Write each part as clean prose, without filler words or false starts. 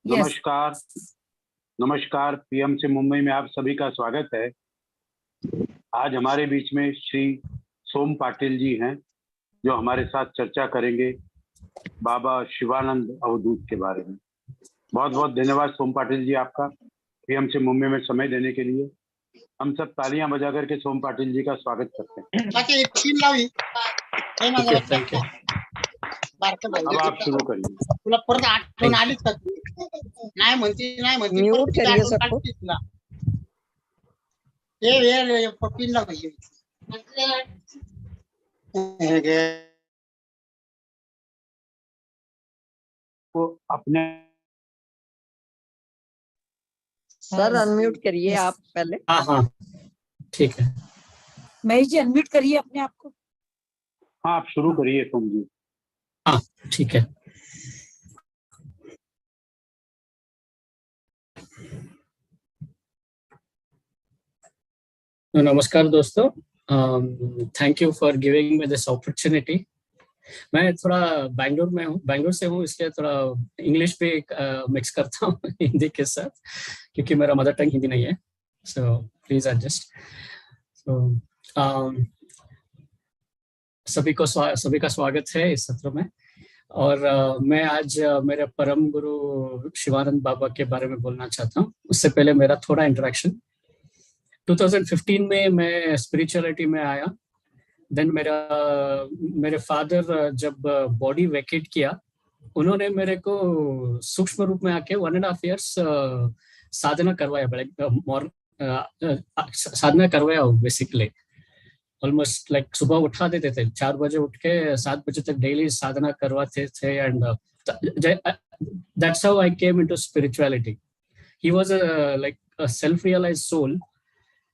Yes. नमस्कार नमस्कार। PMC Mumbai में आप सभी का स्वागत है। आज हमारे बीच में श्री सोम पाटिल जी हैं जो हमारे साथ चर्चा करेंगे बाबा शिवानंद अवधूत के बारे में। बहुत बहुत धन्यवाद सोम पाटिल जी आपका पीएमसी मुंबई में समय देने के लिए। हम सब तालियां बजा करके सोम पाटिल जी का स्वागत करते हैं। अब आप शुरू करिए। म्यूट करिए सबको। तो अपने सर अनम्यूट करिए आप पहले। हाँ ठीक है। महेश जी अनम्यूट करिए अपने आप को। हाँ आप शुरू करिए सोम जी। हाँ ठीक है। नमस्कार दोस्तों, thank you for giving me this opportunity. मैं थोड़ा बैंगलोर से हूँ, इसलिए थोड़ा इंग्लिश भी मिक्स करता हूँ हिंदी के साथ, क्योंकि मेरा मदर टंग हिंदी नहीं है। So please adjust. सभी का स्वागत है इस सत्र में। और मैं आज मेरे परम गुरु शिवानंद बाबा के बारे में बोलना चाहता हूँ। उससे पहले मेरा थोड़ा इंट्रोडक्शन। 2015 में मैं स्पिरिचुअलिटी में आया। देन मेरे फादर जब बॉडी वैकेट किया, उन्होंने मेरे को सूक्ष्म रूप में आके 1.5 years साधना करवाया। साधना करवाया बेसिकली। ऑलमोस्ट लाइक सुबह उठा देते थे 4 बजे, उठ के 7 बजे तक डेली साधना करवाते थे। And that's how I came into spirituality. He was like a self-realized soul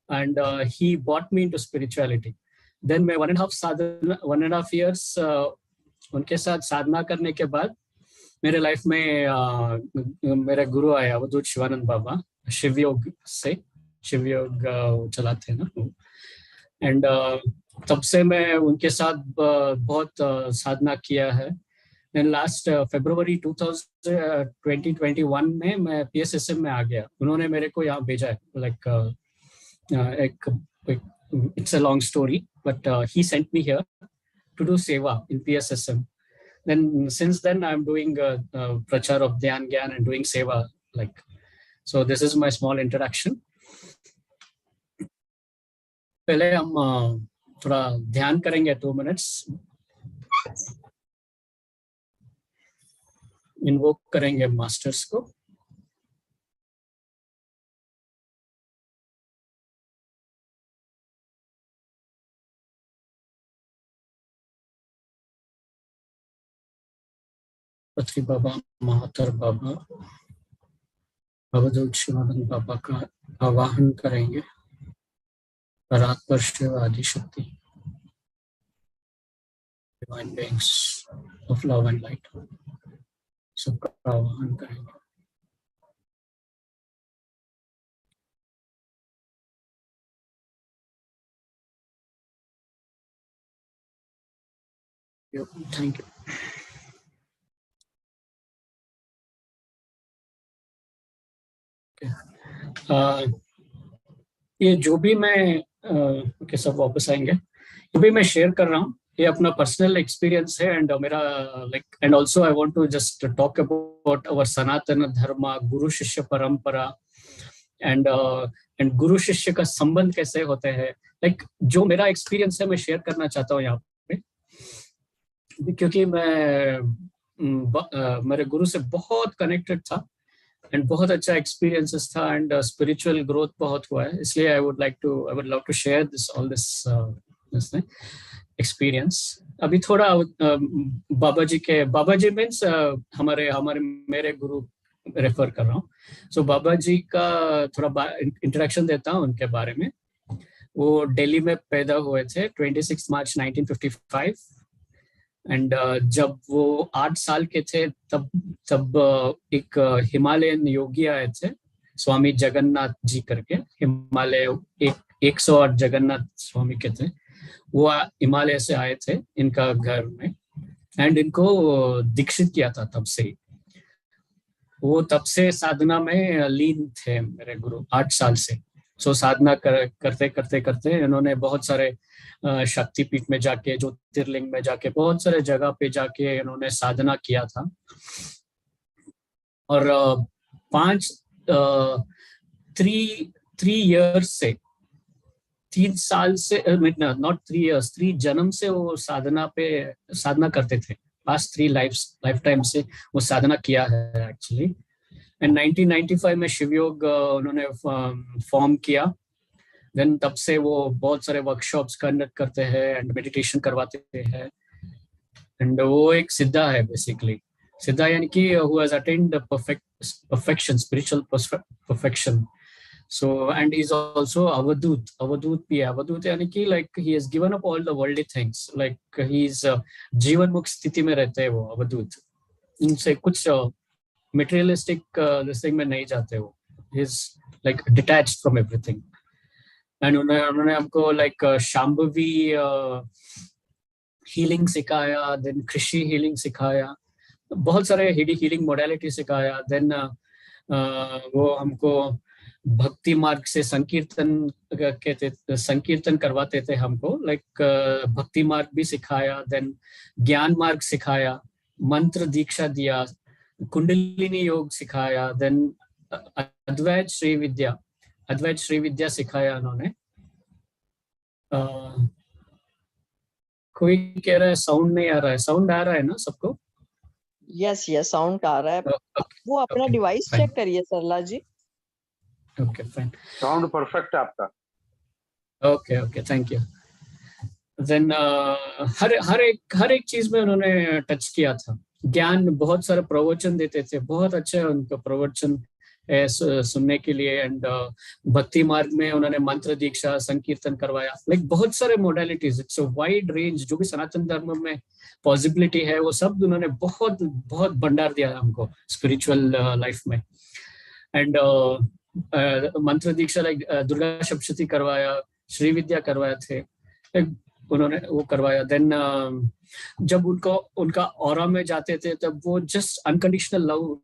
and he brought me into spirituality. Then मैं 1.5 years उनके साथ साधना करने के बाद मेरे लाइफ में मेरा गुरु आया, अवधूत शिवानंद बाबा। शिवयोग चलाते हैं ना। एंड तब से मैं उनके साथ बहुत साधना किया है। लास्ट फरवरी 2021 में मैं PSSM में आ गया। उन्होंने मेरे को यहाँ भेजा है। Like it's a long story, but he sent me here to do seva in PSSM. Then since then I'm doing prachar of Dhyan and doing seva. Like, so this is my small introduction. पहले हम थोड़ा ध्यान करेंगे 2 minutes। Invoke करेंगे masters को। पत्री बाबा, महातर बाबा, अवधूत शिवानंद बाबा का आवाहन करेंगे। परात्पर शिव आदि शक्ति, divine beings of love and light, सबका आवाहन करेंगे। Thank you. ये जो भी मैं सब वापस आएंगे, जो भी मैं शेयर कर रहा हूँ, ये अपना पर्सनल एक्सपीरियंस है। एंड मेरा like and also I want to just talk about our Sanatan Dharma, guru शिष्य परंपरा एंड गुरु शिष्य का संबंध कैसे होते हैं। लाइक जो मेरा एक्सपीरियंस है मैं शेयर करना चाहता हूँ यहाँ पे, क्योंकि मैं मेरे गुरु से बहुत कनेक्टेड था एंड बहुत अच्छा एक्सपीरियंसेस था एंड स्पिरिचुअल ग्रोथ बहुत हुआ है। इसलिए I would love to share this experience. अभी थोड़ा बाबाजी मीन्स मेरे गुरु रेफर कर रहा हूँ। सो बाबाजी का थोड़ा इंट्रोडक्शन देता हूँ उनके बारे में। वो दिल्ली में पैदा हुए थे 26 मार्च 1955। एंड जब वो 8 साल के थे तब एक हिमालयन योगी आए थे, स्वामी जगन्नाथ जी करके। हिमालय 108 जगन्नाथ स्वामी के थे। वो हिमालय से आए थे इनका घर में एंड इनको दीक्षित किया था तब से ही। वो तब से साधना में लीन थे मेरे गुरु 8 साल से। सो साधना करते करते करते इन्होंने बहुत सारे शक्तिपीठ में जाके, ज्योतिर्लिंग में जाके, बहुत सारे जगह पे जाके इन्होंने साधना किया था। और 3 इयर्स से, 3 साल से, नॉट 3 इयर्स, 3 जन्म से वो साधना करते थे। पास्ट 3 लाइफ टाइम से वो साधना किया है एक्चुअली। एंड 1995 में शिवयोग उन्होंने फॉर्म किया। देन तब से वो बहुत सारे वर्कशॉप्स कंडक्ट करते हैं एंड मेडिटेशन करवाते हैं। एंड वो एक सिद्धा है बेसिकली। सिद्धा यानी कि who has attained the perfection, spiritual perfection. So and he's also Avadhoot. Avadhoot भी है। Avadhoot यानी कि like he has given up all the worldly things. Like he's जीवन मुक्त स्थिति में रहते हैं वो अवधूत। उनसे कुछ materialistic this thing में नहीं जाते वो। He's like detached from everything. And उन्होंने हमको like शांभवी हीलिंग सिखाया, देन कृषि हीलिंग सिखाया, बहुत सारे हीलिंग मोडालिटी सिखाया। देन वो हमको भक्ति मार्ग से संकीर्तन करवाते थे हमको, लाइक भक्ति मार्ग भी सिखाया। देन ज्ञान मार्ग सिखाया, मंत्र दीक्षा दिया, कुंडलिनी योग सिखाया। देन अद्वैत श्री विद्या सिखाया उन्होंने। कोई कह रहा है साउंड नहीं आ रहा है। साउंड आ रहा है ना सबको? यस साउंड आ रहा है। वो अपना डिवाइस चेक करिए सरला जी। ओके फाइन, साउंड परफेक्ट है आपका। Okay thank you. देन हर एक चीज में उन्होंने टच किया था। ज्ञान, बहुत सारे प्रवचन देते थे, बहुत अच्छे उनका प्रवचन है सुनने के लिए। एंड भक्ति मार्ग में उन्होंने मंत्र दीक्षा, संकीर्तन करवाया, लाइक बहुत सारे modalities. It's a wide range. जो भी सनातन धर्म में पॉसिबिलिटी है वो सब उन्होंने बहुत बहुत भंडार दिया हमको स्पिरिचुअल लाइफ में। एंड मंत्र दीक्षा लाइक दुर्गा सप्तशती करवाया, श्री विद्या करवाए थे, उन्होंने वो करवाया। देन जब उनका ऑरा में जाते थे तब वो जस्ट अनकंडीशनल लव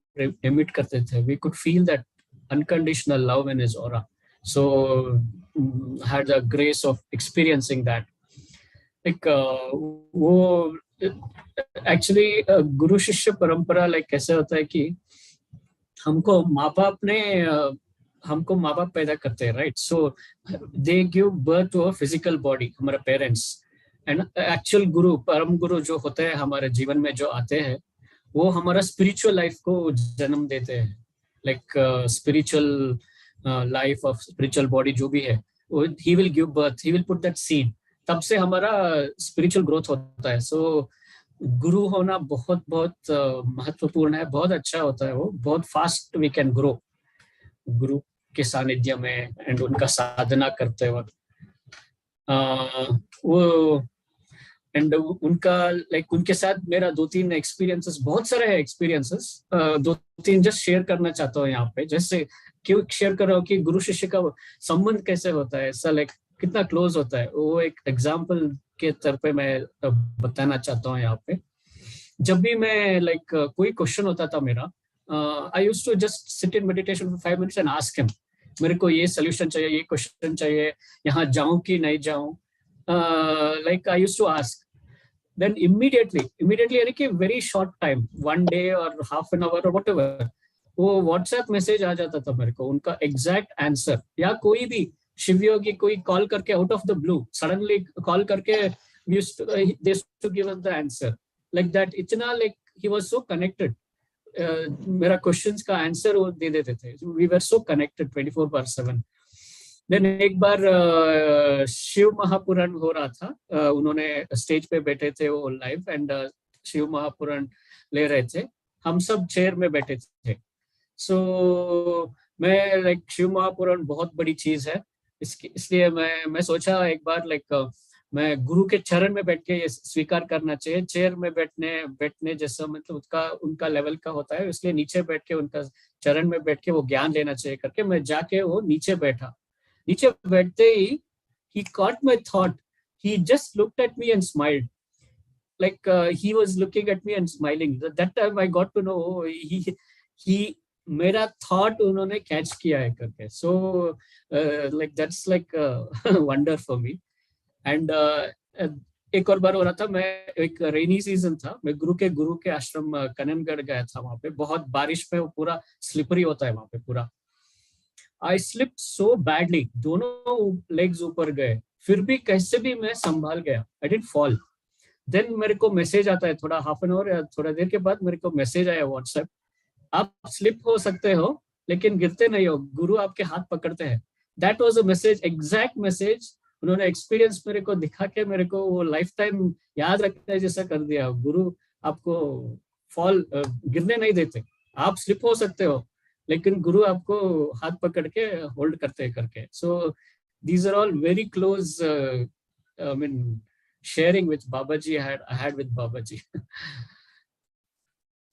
एमिट करते थे। We could feel that unconditional love in his aura. So had the grace of experiencing that. Like वो एक्चुअली गुरु शिष्य परंपरा लाइक कैसे होता है कि हमको माँ बाप पैदा करते हैं, right? So they give birth to a physical body, हमारे पेरेंट्स। एंड एक्चुअल गुरु, परम गुरु जो होते हैं हमारे जीवन में जो आते हैं, वो हमारा स्पिरिचुअल लाइफ को जन्म देते हैं। Like spiritual life of spiritual body जो भी है, he will give birth, he will put that seed. तब से हमारा स्पिरिचुअल ग्रोथ होता है। सो गुरु होना बहुत बहुत महत्वपूर्ण है, बहुत अच्छा होता है वो। बहुत फास्ट वी कैन ग्रो गुरु के सानिध्य में एंड उनका साधना करते वक्त। वो एंड उनका लाइक उनके साथ मेरा 2-3 एक्सपीरियंसेस, बहुत सारे एक्सपीरियंसेस, 2-3 जस्ट शेयर करना चाहता हूँ यहाँ पे। जैसे क्यों शेयर कर रहा हूँ कि गुरु शिष्य का संबंध कैसे होता है, ऐसा लाइक कितना क्लोज होता है, वो एक एग्जाम्पल के तौर पे मैं बताना चाहता हूँ यहाँ पे। जब भी मैं लाइक कोई क्वेश्चन होता था मेरा, I used to just sit in meditation for 5 minutes and ask him, मेरे को ये सोल्यूशन चाहिए, ये क्वेश्चन चाहिए, यहाँ जाऊं कि नहीं जाऊं। Like I used to ask, then immediately यानी कि वेरी शॉर्ट टाइम, 1 डे और हाफ एन आवर और व्हाटएवर, वो व्हाट्सएप मैसेज आ जाता था मेरे को, उनका एग्जैक्ट आंसर। या कोई भी शिवयोगी कोई कॉल करके out of the blue suddenly call करके they used to give us the answer like that. इतना लाइक ही वाज सो कनेक्टेड। मेरा क्वेश्चंस का आंसर वो दे देते थे। We were so connected 24/7। Then एक बार शिव महापुराण हो रहा था, उन्होंने स्टेज पे बैठे थे वो लाइव, एंड शिव महापुराण ले रहे थे, हम सब चेयर में बैठे थे। सो मैं लाइक शिव महापुराण बहुत बड़ी चीज है, इसलिए मैं सोचा एक बार लाइक मैं गुरु के चरण में बैठ के ये स्वीकार करना चाहिए। चेयर में बैठने जैसा मतलब उनका लेवल का होता है, इसलिए नीचे बैठ के उनका चरण में बैठ के वो ज्ञान लेना चाहिए करके मैं जाके वो नीचे बैठा। नीचे बैठते ही he caught my thought. He just looked at me and smiled. Like he was looking at me and smiling. That time I got to know he मेरा थॉट उन्होंने कैच किया है करके, so like that's like wonder for me. And एक और बार हो रहा था, मैं एक रेनी सीजन था, मैं गुरु के आश्रम कननगढ़ गया था। वहां पे बहुत बारिश में वो पूरा स्लिपरी होता है वहां पे पूरा। आई स्लिप सो बैडली, दोनों लेग्स ऊपर गए, फिर भी कैसे भी मैं संभाल गया, आई डिडंट फॉल। देन मेरे को मैसेज आता है, थोड़ा हाफ एन आवर या थोड़ा देर के बाद मेरे को मैसेज आया व्हाट्सएप, आप स्लिप हो सकते हो लेकिन गिरते नहीं हो, गुरु आपके हाथ पकड़ते हैं। That was a message, exact message. उन्होंने एक्सपीरियंस मेरे को दिखा के मेरे को वो लाइफ टाइम याद रखने जैसा कर दिया। गुरु आपको फॉल गिरने नहीं देते, आप स्लिप हो सकते हो लेकिन गुरु आपको हाथ पकड़ के होल्ड करते करके। So these are all very close I mean sharing with Babaji I had with बाबाजी।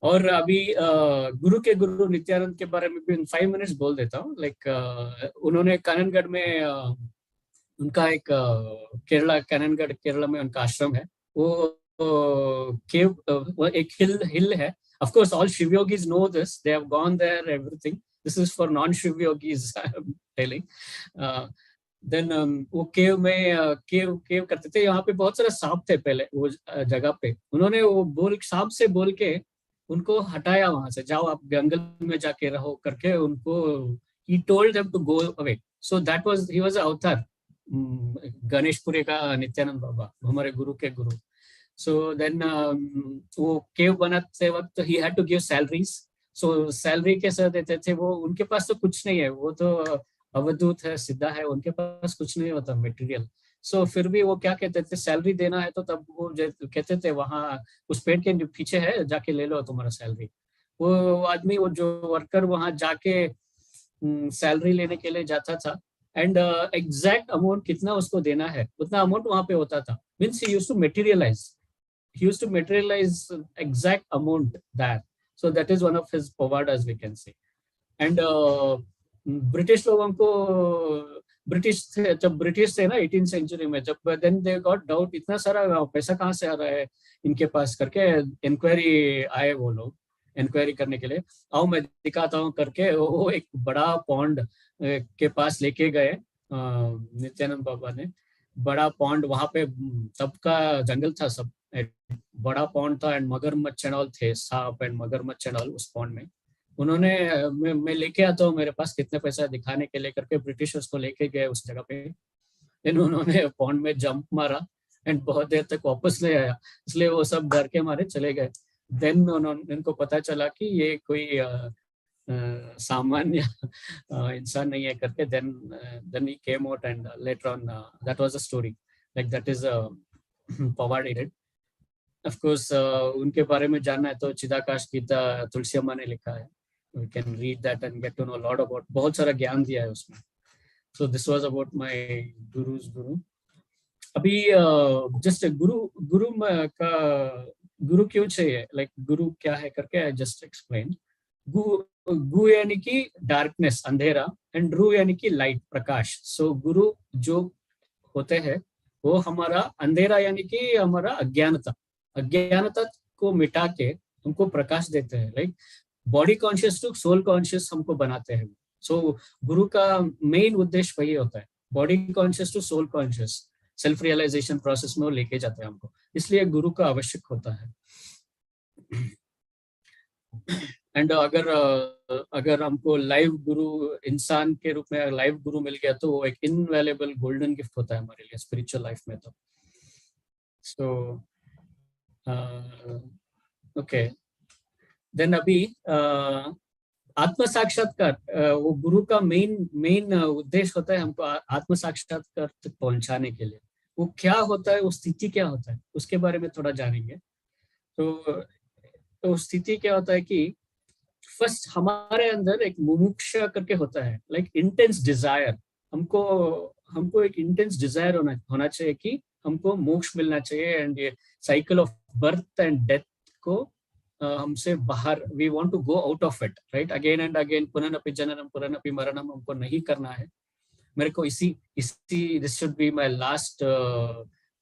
और अभी गुरु नित्यानंद के बारे में भी 5 मिनट्स बोल देता हूँ। लाइक उन्होंने कननगढ़ में उनका एक कननगढ़ केरला में उनका आश्रम है। वो केव एक हिल है। Of course all Shiv yogis know this, they have gone there everything, this is for non Shiv yogis I am telling. Then वो केव में केव करते थे। यहाँ पे बहुत सारे सांप थे पहले वो जगह पे। उन्होंने वो सांप से बोल के उनको हटाया वहां से, जाओ आप जंगल में जाके रहो करके उनको he told them to go away. So that was, he was अवतार गणेशपुरी का नित्यानंद बाबा, हमारे गुरु के गुरु। So then वो केव बनाते वक्त he had to give salaries. So salary कैसे देते थे वो, उनके पास तो कुछ नहीं है, वो तो अवधूत है, सिद्धा है, उनके पास कुछ नहीं होता मटेरियल। सो फिर भी वो क्या कहते थे, सैलरी देना है तो तब वो कहते थे वहां उस पेड़ के पीछे है, जाके ले लो तुम्हारा सैलरी। वो आदमी, वो जो वर्कर वहां जाके सैलरी लेने के लिए जाता था एंड एग्जैक्ट अमाउंट कितना उसको देना है उतना अमाउंट वहां पे होता था। Means he used to materialize exact amount that. So that is one of his पवाडास we can say. And British लोगों को, जब ब्रिटिश थे ना 18th सेंचुरी में, जब देन दे गॉट डाउट इतना सारा पैसा कहाँ से आ रहा है इनके पास करके, इंक्वायरी आए वो लोग इंक्वायरी करने के लिए, आओ मैं दिखाता हूँ करके वो एक बड़ा पॉन्ड के पास लेके गए नित्यानंद बाबा ने। बड़ा पॉन्ड वहां पे, तब का जंगल था सब, बड़ा पॉन्ड था एंड मगरमच्छ एंड ऑल थे, सांप एंड मगरमच्छ एंड ऑल उस पॉन्ड में। उन्होंने मैं लेके आता हूँ, मेरे पास कितने पैसा दिखाने के लिए करके ब्रिटिशर्स को लेके गए उस जगह पे। देन उन्होंने पॉन्ड में जंप मारा एंड बहुत देर तक वापस ले आया, इसलिए वो सब डर के मारे चले गए। देन उनको पता चला कि ये कोई सामान्य इंसान नहीं है करके। Then he came out and later on that was a story, like that is पवाड इट। ऑफ कोर्स उनके बारे में जानना है तो चिदाकाश गीता तुलसी अम्मा ने लिखा है, we can read that and get to know a lot about, बहुत सारा ज्ञान दिया है उसमें। So this was about my guru's guru। अभी just गुरु क्यों चाहिए, like गुरु क्या है करके I just explained। गु यानी कि डार्कनेस अंधेरा एंड रू यानी कि लाइट प्रकाश। सो गुरु जो होते हैं वो हमारा अंधेरा यानी कि हमारा अज्ञानता को मिटा के हमको प्रकाश देते हैं। Like body conscious to soul conscious हमको बनाते हैं। सो गुरु का मेन उद्देश्य वही होता है, body conscious to soul conscious self realization process में वो लेके जाते हैं हमको, इसलिए गुरु का आवश्यक होता है। एंड अगर हमको लाइव गुरु इंसान के रूप में लाइव गुरु मिल गया तो वो एक इनवैल्यूएबल गोल्डन गिफ्ट होता है हमारे लिए स्पिरिचुअल लाइफ में। तो सो ओके, देन अभी आत्म साक्षात्कार, वो गुरु का मेन उद्देश्य होता है हमको आत्म साक्षात्कार तक पहुंचाने के लिए। वो क्या होता है, वो स्थिति क्या होता है, उसके बारे में थोड़ा जानेंगे। तो स्थिति क्या होता है कि फर्स्ट हमारे अंदर एक मुमुक्षा करके होता है, लाइक इंटेंस डिजायर। हमको एक इंटेंस डिजायर होना चाहिए कि हमको मोक्ष मिलना चाहिए एंड ये cycle of birth and death को हमसे बाहर, we want to go out of it, right, again and again, पुनरपि जननम पुनरपि मरणम हमको नहीं करना है। मेरे को इसी this should be my last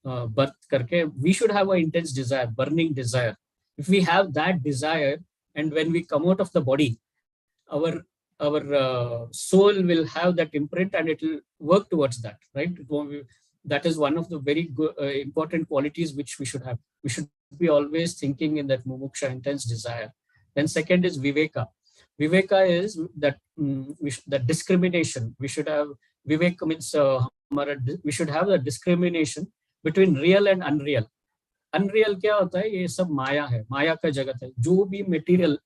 birth करके we should have a intense desire, burning desire. If we have that desire and when we come out of the body, our soul will have that imprint and it will work towards that, right? That is one of the very good, important qualities which we should have. We should be always thinking in that mumuksha, intense desire. Then second is viveka. Viveka is that that discrimination. We should have viveka means we should have the discrimination between real and unreal. Unreal क्या होता है? ये सब माया है, माया का जगत है. जो भी मटेरियल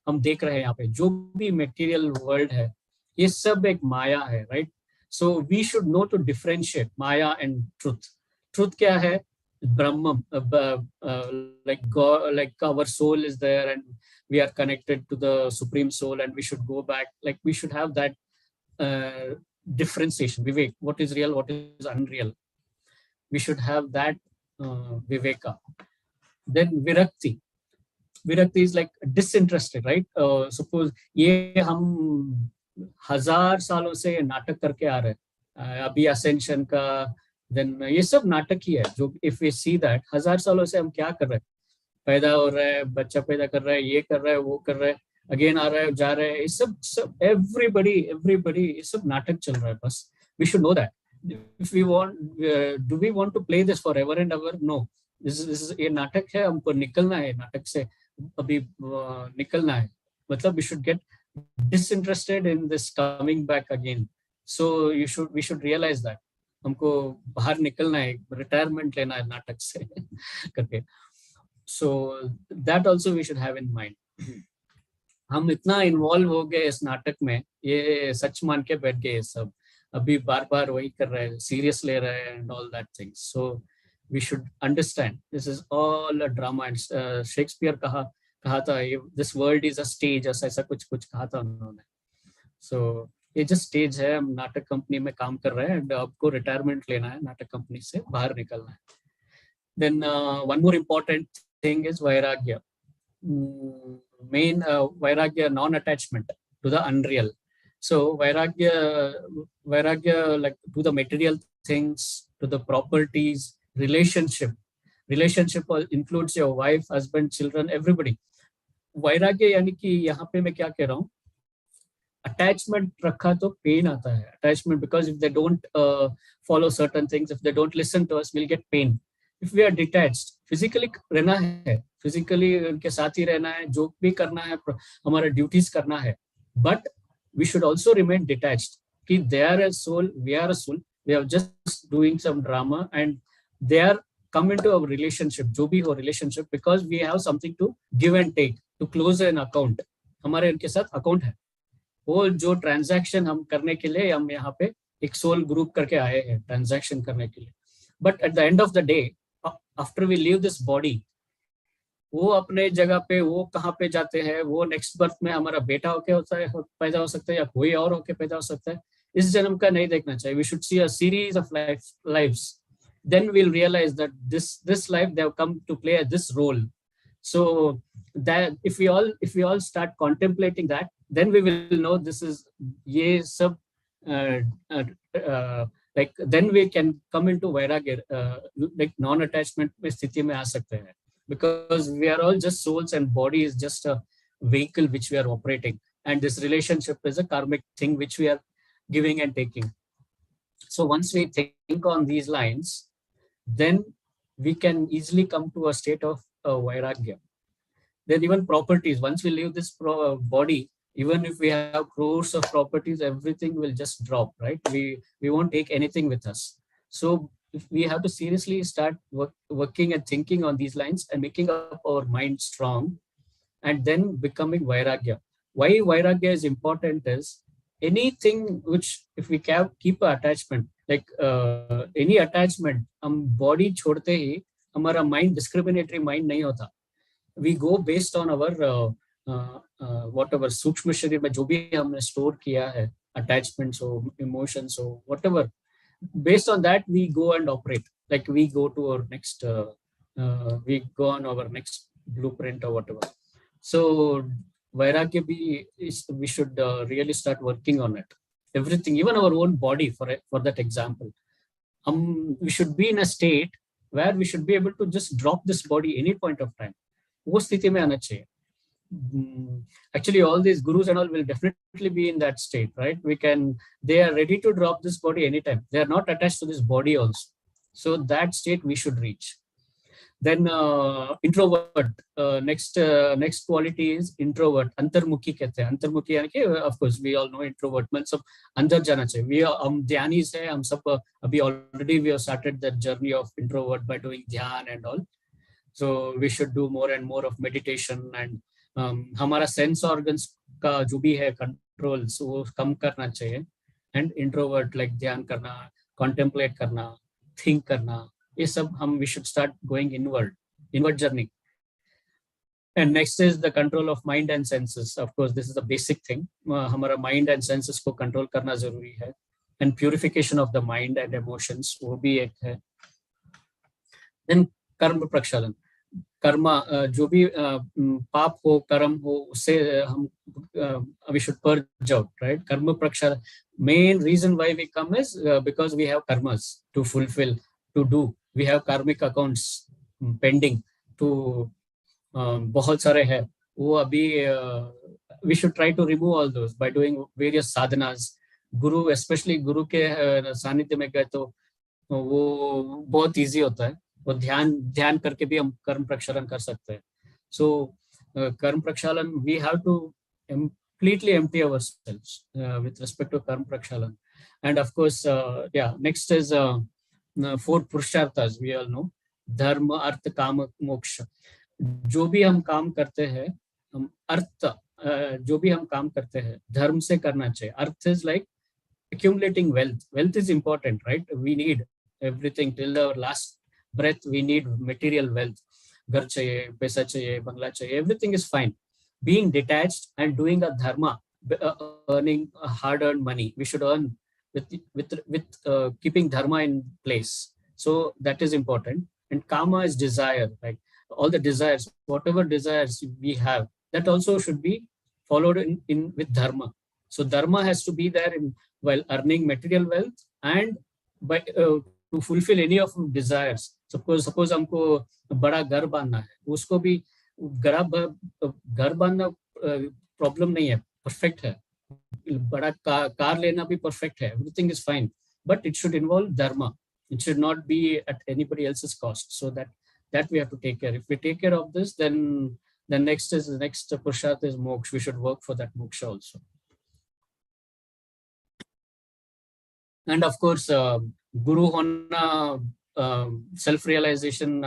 हम देख रहे हैं यहाँ पे, जो भी मटेरियल वर्ल्ड है, ये सब एक माया है, right? So we should know to differentiate माया एंड ट्रुथ. ट्रुथ क्या है? ब्रह्म, like God, like our soul is there and we are connected to the supreme soul and we should go back, like we should have that differentiation, vivek, what is real, what is unreal. We should have that viveka. Then virakti. Virakti is like disinterested, right? Suppose ये हम 1000 सालों से नाटक करके आ रहे हैं, अभी ascension का, then ये सब नाटक ही है. जो if we see that 1000 सालों से हम क्या कर रहे हैं? पैदा हो रहा है, बच्चा पैदा कर रहा है, ये कर रहा है, वो कर रहा है, अगेन आ रहा है, जा रहा है, ये सब everybody ये सब नाटक चल रहा है बस. We should know that. If we want, do we want to play this forever and ever? No. This is ये नाटक है, हमको निकलना है नाटक से, अभी निकलना है. मतलब we should get disinterested in this coming back again. So we should realize that हमको बाहर निकलना है, retirement लेना है नाटक से करके. So that also we should have in mind. हम इतना इन्वॉल्व हो गए इस नाटक में, ये सच मान के बैठ गए सब, अभी बार बार वही कर रहे हैं, सीरियस ले रहे हैं and all that things. So we should understand this is all a drama. And Shakespeare कहा था this world is a stage, ऐसा कुछ कहा था उन्होंने. So ये just stage है, हम नाटक कंपनी में काम कर रहे हैं and आपको रिटायरमेंट लेना है, नाटक कंपनी से बाहर निकलना है. Then one more important thing is vairagya. Main vairagya, non-attachment to the unreal. So vairagya like to the material things, to the properties, relationship includes your wife, husband, children, everybody. vairagya यानी कि यहाँ पे मैं क्या कह रहा हूँ, attachment रखा तो pain आता है. Attachment, because if they don't follow certain things, if they don't listen to us, we'll get pain. If we are detached, physically रहना है, physically उनके साथ ही रहना है, जो भी करना है, हमारा duties करना है, but we should also remain detached. कि they are a soul, we are a soul, we are just doing some drama and they are come into our relationship, जो भी हो relationship, because we have something to give and take, to close an account. हमारे उनके साथ account है. वो जो transaction हम करने के लिए हम यहाँ पे एक soul group करके आए हैं transaction करने के लिए. But at the end of the day, after we leave this body, वो अपने जगह पे वो कहाँ पे जाते हैं, वो नेक्स्ट बर्थ में हमारा बेटा होके होता है, पैदा हो सकता है, या कोई और होके पैदा हो सकता है. इस जन्म का नहीं देखना चाहिए. We should see a series of lives. Then we'll realize that this life they have come to play this role. So that if we all start contemplating that, then we will know this is ये सब like then we can come into vairagya, like non-attachment में स्थिति में आ सकते हैं. Because we are all just souls and body is just a vehicle which we are operating, and this relationship is a karmic thing which we are giving and taking. So once we think on these lines, then we can easily come to a state of vairagya. Then even properties, once we leave this body, even if we have crores of properties, everything will just drop, right? We won't take anything with us. So we have to seriously start working and thinking on these lines and making up our mind strong, and then becoming vairagya. Why vairagya is important is anything which, if we keep an attachment, like any attachment, हम body छोड़ते ही हमारा mind discriminatory mind नहीं होता. We go based on our whatever सूक्ष्म शरीर में जो भी हमने store किया है, attachments or emotions or whatever. Based on that, we go and operate. Like we go to our next, we go on our next blueprint or whatever. So vairagya we should really start working on it. Everything, even our own body, for that example, we should be in a state where we should be able to just drop this body any point of time. वो स्थिति में आना चाहिए. actually all these gurus and all will definitely be in that state, right? They are ready to drop this body anytime. They are not attached to this body also. So that state we should reach. Then introvert, next quality is introvert. Antarmukhi कहते हैं. Antarmukhi यानी कि of course we all know introvert means सब अंदर जाना चाहिए. We are हम ध्यानीस है, हम सब अभी already we have started the journey of introvert by doing dhyan and all. So we should do more and more of meditation and हमारा sense organs का जो भी है controls वो कम करना चाहिए. And introvert like ध्यान करना, contemplate करना, think करना, ये सब हम we should start going inward journey. And next is the control of mind and senses. Of course, this is the basic thing. हमारा mind and senses को control करना जरूरी है. And purification of the mind and emotions वो भी एक है. Then कर्म प्रक्षालन. कर्मा जो भी पाप हो कर्म हो उससे हम we should purge out, right? कर्म प्रक्षालन. Main reason why we come is because we have karmas to fulfill, to do. We have karmic accounts pending to बहुत सारे हैं वो अभी we should try to remove all those by doing various sadhanas. Guru especially गुरु के सानिध्य में गए तो वो बहुत easy होता है. वो ध्यान करके भी हम कर्म प्रक्षालन कर सकते हैं. So कर्म प्रक्षालन we have to completely empty ourselves with respect to karma prakshalan. And of course, next is 4 purusharthas, we all know. Dharma, artha, kama, moksha. जो भी हम काम करते हैं, हम अर्थ जो भी हम काम करते हैं, धर्म से करना चाहिए. Arth is like accumulating wealth. Wealth is important, right? We need everything till our last breath. We need material wealth. घर चाहिए, पैसा चाहिए, बंगला चाहिए. Everything is fine. Being detached and doing a dharma, earning hard-earned money. We should earn with keeping dharma in place. So that is important. And kama is desire, like all the desires, whatever desires we have, that also should be followed in with dharma. So dharma has to be there while earning material wealth and by to fulfill any of desires. Suppose हमको बड़ा घर बांधना है, उसको भी घर बांधना problem नहीं है, परफेक्ट है. बड़ा कार लेना भी परफेक्ट है. Everything is fine, but it should involve Dharma. It should not be at anybody else's cost. So that we have to take care. If we take care of this, then the next purusharth is moksha. We should work for that moksha also. And of course, guru hona, self-realization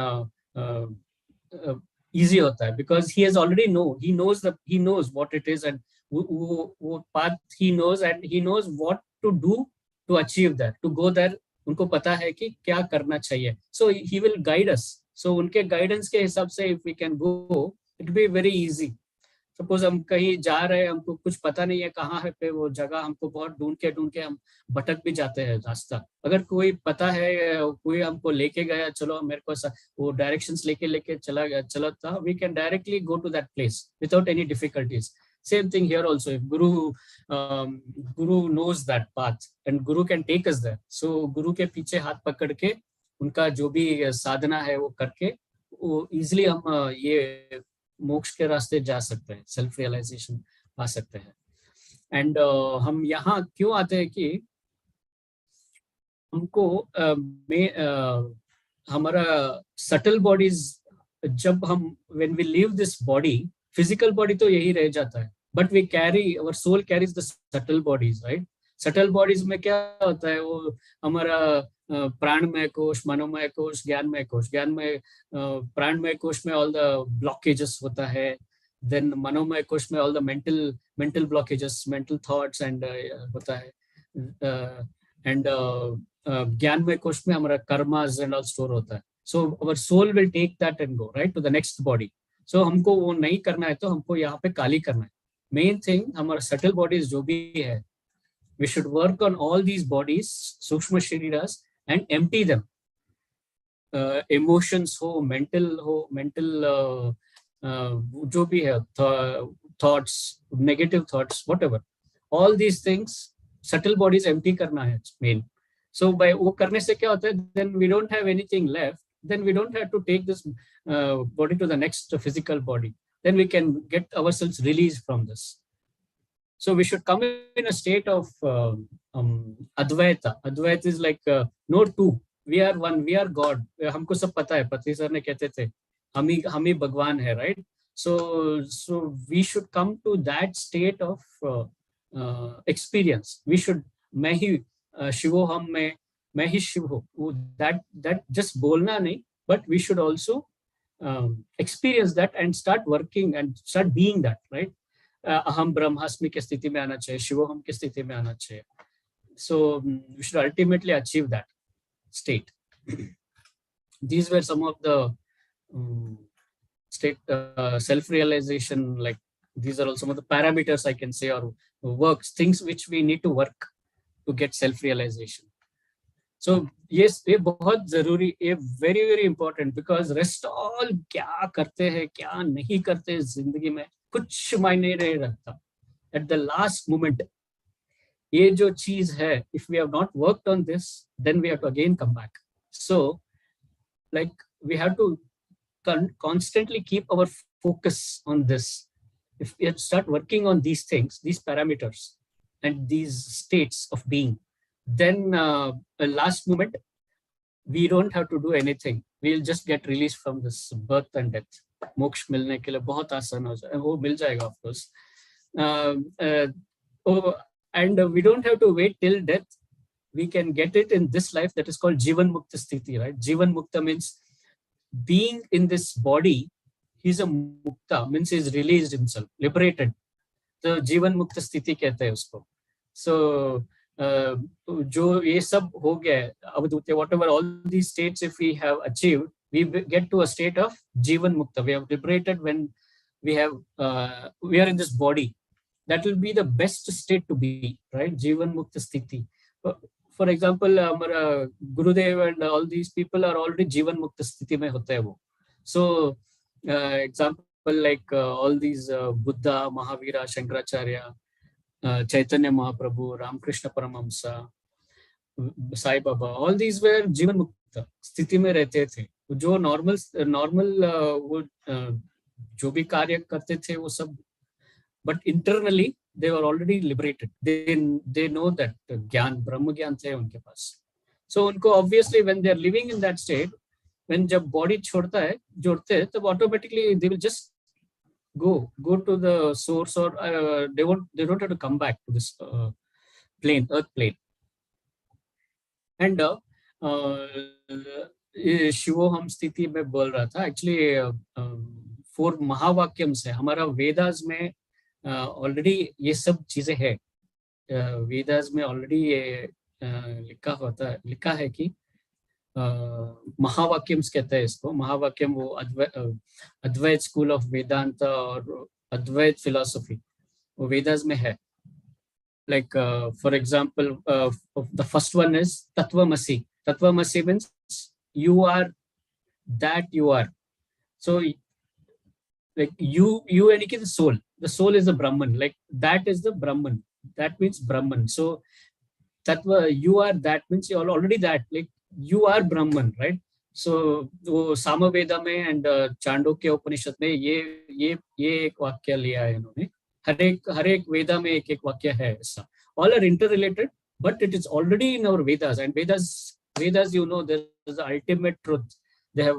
easy hota hai because he has already he knows what it is and what path he knows, and he knows what to do to achieve that, to go there. उनको पता है कि क्या करना चाहिए. So he will guide us. So उनके guidance के हिसाब से if we can go, it will be very easy. Suppose हम कहीं जा रहे हैं, हमको कुछ पता नहीं है कहाँ है पे वो जगह, हमको बहुत ढूंढ के हम भटक भी जाते हैं रास्ता. अगर कोई पता है, कोई हमको लेके गया, चलो मेरे को वो डायरेक्शंस लेके चला था, we can directly go to that place without any difficulties. Same thing here also. If Guru knows that path and Guru can take us there. So Guru के पीछे हाथ पकड़ के उनका जो भी साधना है वो करके वो easily हम ये मोक्ष के रास्ते जा सकते हैं, सेल्फ रियलाइजेशन आ सकते हैं. एंड हम यहाँ क्यों आते हैं कि हमको हमारा सटल बॉडीज जब हम when we leave this body, physical body तो यही रह जाता है, but we carry, our soul carries the subtle bodies, right. Subtle bodies में क्या होता है, वो हमारा प्राणमय कोश, मनोमय कोश, ज्ञानमय कोश. प्राणमय कोश में ऑल द ब्लॉकेजेस होता है. देन मनोमय कोश में all the mental blockages, mental thoughts and होता है. एंड ज्ञानमय कोश में हमारा कर्मास एंड ऑल स्टोर होता है. So our soul will take that and go right to the next body. So हमको वो नहीं करना है, तो हमको यहाँ पे काली करना है. मेन थिंग हमारा सटल बॉडीज जो भी है, we should work on all these bodies, सूक्ष्म शरीरास, and empty them. Emotions हो, mental जो भी है, thoughts, negative thoughts, whatever, all these things, subtle bodies empty करना है main. So by वो करने से क्या होता है, then we don't have anything left. Then we don't have to take this body to the next physical body. then we can get ourselves released from this. So we should come in a state of Advaita. Advaita is like no two. We are one. We are God. हमको सब पता है. पत्नी sir ने कहते थे, हम ही भगवान है, right? So we should come to that state of experience. We should मैं ही शिवो हम मैं ही शिव हूँ. That just बोलना नहीं, but we should also experience that and start working and start being that, right? अहम ब्रह्मास्मि की स्थिति में आना चाहिए, शिवोहम की स्थिति में आना चाहिए. So we should ultimately achieve that state. These were some of the state self-realization, like these are all some of the parameters I can say, or works, things which we need to work to get self-realization. So yes, ये बहुत जरूरी, ये very very important, because rest all क्या करते हैं क्या नहीं करते जिंदगी में कुछ मायने नहीं रखता. At the last moment, ये जो चीज है, if we have not worked on this, then we have to again come back. So like we have to constantly keep our focus on this. If we start working on these things, these parameters and these states of being, then last moment we don't have to do anything. We'll just get released from this birth and death. मोक्ष मिलने के लिए बहुत आसान हो जाए, वो मिल जाएगा of course. And we don't have to wait till death. We can get it in this life. That is called Jivan Mukta Sthiti, right? Jivan Mukta means being in this body. He's a Mukta, means he's released himself, liberated. So Jivan Mukta Sthiti कहते हैं उसको. So जो ये सब हो गया अवधूत, whatever all these states if we have achieved, we get to a state of Jivan Mukta. We have liberated when we have we are in this body. That will be the best state to be, right? Jivan Mukta Sthiti. For example, हमारा Gurudev and all these people are already Jivan Mukta Sthiti में होते हैं वो. So example like all these Buddha, Mahavira, Shankaracharya, Chaitanya Mahaprabhu, Ramakrishna Paramahamsa, Sai Baba, all these were Jivan Mukta स्थिति में रहते थे. जो normal वो जो भी कार्य करते थे वो सब, but internally they were already liberated. They know that ज्ञान, ब्रह्म ज्ञान थे उनके पास. So उनको obviously when they are living in that state, when जब body छोड़ता है, जोड़ते हैं, तब automatically they will just go to the source, or they don't have to come back to this plane, earth plane. And शिवोहम स्थिति में बोल रहा था, actually 4 महावाक्यम्स है हमारा वेदास में. ऑलरेडी ये सब चीजें है वेदास में ऑलरेडी ये लिखा है कि महावाक्यम्स कहते हैं इसको. महावाक्यम वो अद्वैत स्कूल ऑफ वेदांत और अद्वैत फिलॉसफी वो वेदास में है. Like for example the first one is Tattvamasi. Tattvamasi means you are that you are. So like you and the soul. The soul is the Brahman. Like that is the Brahman. That means Brahman. So Tattva, you are that means you are already that. Like you are Brahman, right? So वो सामवेदा में and चांडोक्य उपनिषद में ये एक वाक्य लिया है इन्होंने. हर एक वेदा में एक वाक्य है ऐसा. All are interrelated, but it is already in our Vedas. And Vedas, you know, there is the ultimate truth. They have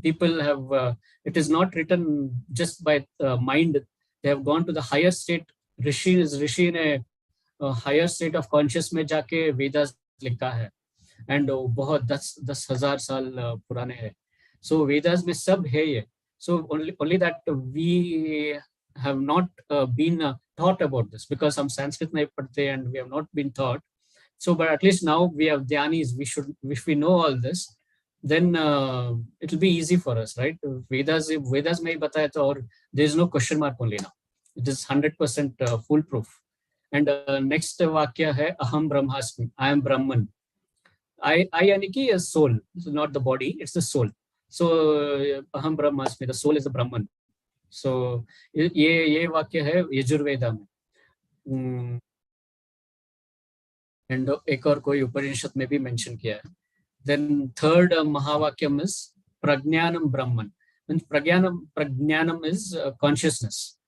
people have it is not written just by mind. They have gone to the higher state. Rishi ने higher state of conscious में जाके Vedas लिखा है. And बहुत 10,000 साल पुराने हैं. So Vedas में सब है ये. So only that we have not been taught about this, because हम संस्कृत नहीं पढ़ते and we have not been taught. So, but at least now we have dhyanis. If we know all this, then it will be easy for us, right? Vedas में ही बताया था, और there is no question mark only now. It is 100% foolproof. And next वाक्य है अहम ब्रह्मास्मि. I am Brahman. I यानी कि is soul, so not the body, it's the soul. So अहम ब्रह्मास्मि, the soul is the Brahman. So ये वाक्य है यजुर्वेदा में. And एक और कोई उपनिषद में भी मेंशन किया है. Then third महावाक्यम is प्रज्ञानम Brahman. means प्रज्ञानम is consciousness.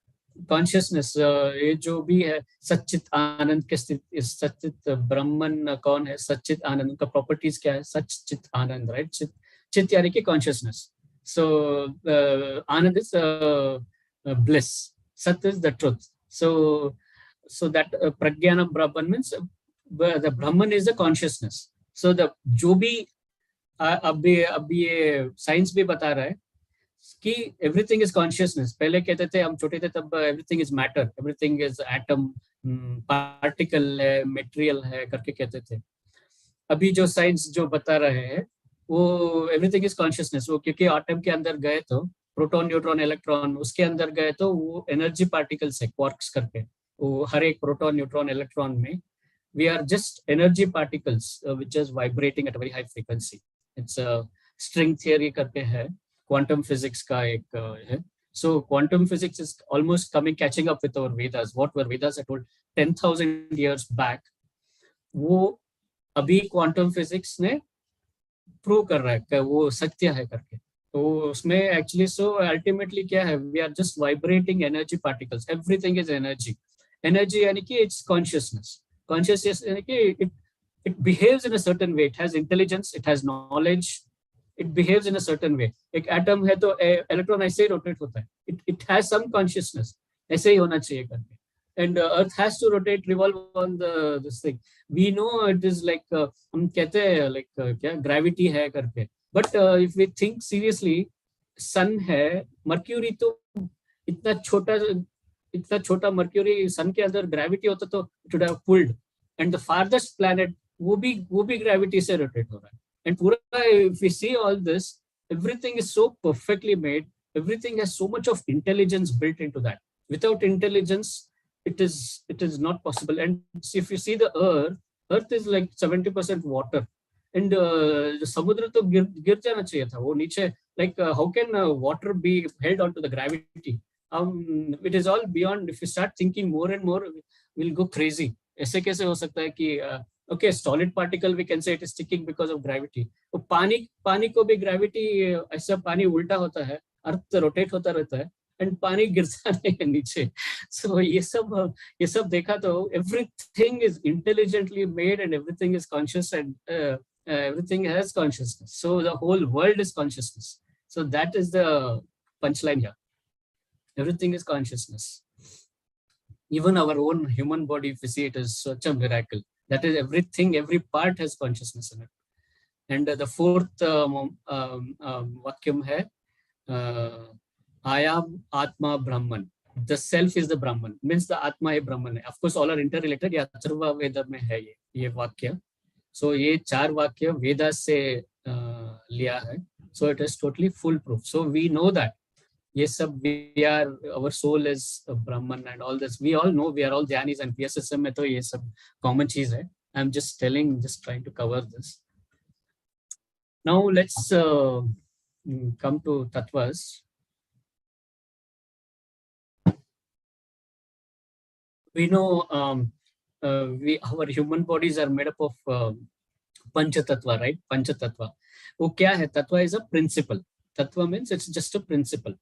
Consciousness, ये जो भी है सच्चित आनंद के स्थिति, सच्चित ब्रह्मन कौन है, सच्चित आनंद का प्रॉपर्टीज क्या है, सच्चित आनंद, राइट? चित यानी कि consciousness. So Anand is bliss. Sat is the truth. So that Pragyana Brahman means the Brahman is the consciousness. So the जो भी अभी ये साइंस भी बता रहा है कि everything is consciousness. पहले कहते थे, हम छोटे थे तब everything is matter, everything is atom, particle है, material है करके कहते थे. अभी जो साइंस जो बता रहे हैं वो एवरीथिंग इज कॉन्शियसनेस. वो क्योंकि एटम के अंदर गए तो प्रोटॉन, न्यूट्रॉन, इलेक्ट्रॉन उसके अंदर गए तो वो एनर्जी पार्टिकल्स है, क्वार्क्स करके. वो हर एक प्रोटॉन, न्यूट्रॉन, इलेक्ट्रॉन में we are just energy particles which is vibrating at very high frequency. It's string theory करके है, क्वांटम फिजिक्स का एक है. So quantum physics is almost coming, catching up with our Vedas. What were Vedas had told 10,000 years back, वो अभी quantum physics ने prove कर रहा है कि वो सत्य है करके. तो उसमें एक्चुअली सो अल्टीमेटली क्या है, we are just vibrating energy particles. Everything is energy. Energy यानी कि इट्स कॉन्शियसनेस. कॉन्शियसनेस यानी कि it behaves in a certain way. It has intelligence, it has knowledge, it behaves in a certain way. एक atom है तो electron ऐसे ही rotate होता है. It has some consciousness. ऐसे ही होना चाहिए करके. And Earth has to rotate, revolve on this thing. We know it is like हम कहते हैं like क्या gravity है करके. But if we think seriously, sun है, Mercury तो इतना छोटा Mercury sun के अंदर gravity होता तो it would have pulled. And the farthest planet वो भी gravity से rotate हो रहा है. And पूरा, if we see all this, everything is so perfectly made. Everything has so much of intelligence built into that. Without intelligence, it is not possible. And if you see the earth is like 70% water, and samudra to गिर जाना चाहिए था वो नीचे. Like how can water be held onto the gravity? It is all beyond. If you start thinking more and more, we'll go crazy. ऐसे कैसे हो सकता है कि okay, solid particle we can say it is sticking because of gravity. तो पानी को भी gravity, ऐसा पानी उल्टा होता है, अर्थ रोटेट होता रहता है, and पानी गिरता नहीं है नीचे. So ये सब देखा तो everything is intelligently made and everything is conscious and everything has consciousness. So the whole world is consciousness. So that is the punchline here. Everything is consciousness. Even our own human body, if you see, it is such a miracle. That is everything, every part has consciousness in it. And the fourth vakyam hai, Ayam Atma Brahman. The self is the Brahman. Means the Atma is Brahman. Of course, all are interrelated. ये अथर्व वेद में है ये वाक्य. So ये 4 वाक्य वेदा से लिया है. So it is totally full proof. So we know that. ये सब our soul is Brahman and all this. We all know, we are all Dhyanis and PSSM में तो ये सब common चीज है. I'm just trying to cover this. Now let's come to tattvas. We know our human bodies are made up of panchatattva, right? Panchatattva. वो क्या है? Tattva is a principle. Tattva means it's just a principle.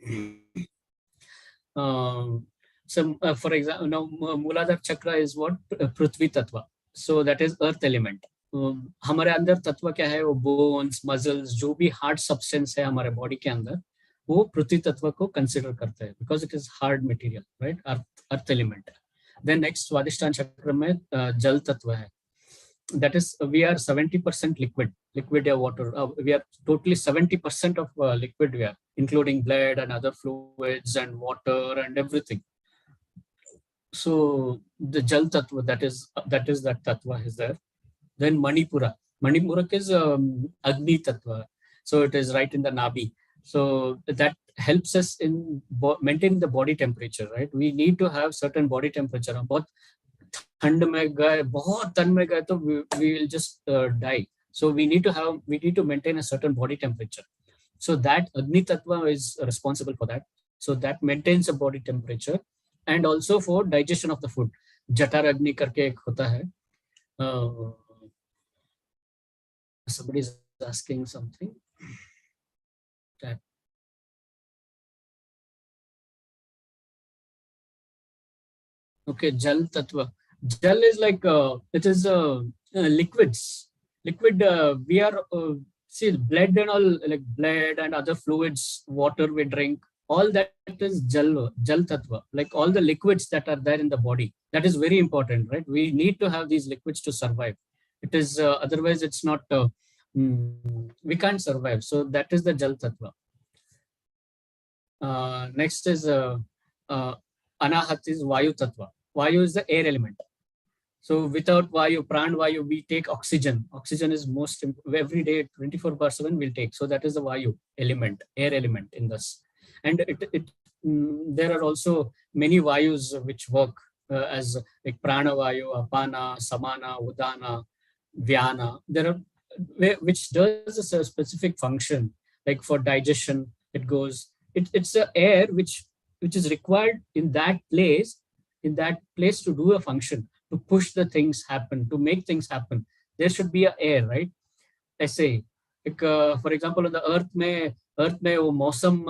For example, now Mooladhara chakra is what? Prithvi tattva. So that is earth element. हमारे अंदर तत्व क्या है? वो bones, muscles, जो भी hard substance है हमारे body के अंदर, वो पृथ्वी तत्व को consider करते हैं because it is hard material, right? Earth element. Then next स्वादिष्ठान चक्र में जल तत्व है. That is, we are 70% liquid or water. We are totally 70% of liquid we are, including blood and other fluids and water and everything. So the Jal Tattva, that is that Tattva is there. Then Manipura is Agni Tattva. So it is right in the Nabi. So that helps us in maintaining the body temperature, right? We need to have certain body temperature. बहुत ठंड में गए तो we will just die. So we need to maintain a certain body temperature. So that Agni Tattva is responsible for that. So that maintains a body temperature and also for digestion of the food. Jatar Agni करके एक होता है. Somebody is asking something. Okay, Jal Tattva. Jal is like it is liquids. Liquid. We are see blood and all, like blood and other fluids, water we drink. All that is Jal Tattva. Like all the liquids that are there in the body. That is very important, right? We need to have these liquids to survive. It is otherwise it's not. We can't survive. So that is the Jal Tattva. Next is Anahat is Vayu Tattva. Vayu is the air element. So without Vayu, Pran Vayu, we take oxygen. Oxygen is most, every day 24/7 we'll take. So that is the Vayu element, air element in this. And there are also many Vayus which work as like Prana Vayu, Apana, Samana, Udana, Vyana. There are, which does a specific function, like for digestion, it goes, it's the air which is required in that place to do a function, to push the things happen, to make things happen. There should be a air, right? ऐसे एक for example on the earth में वो मौसम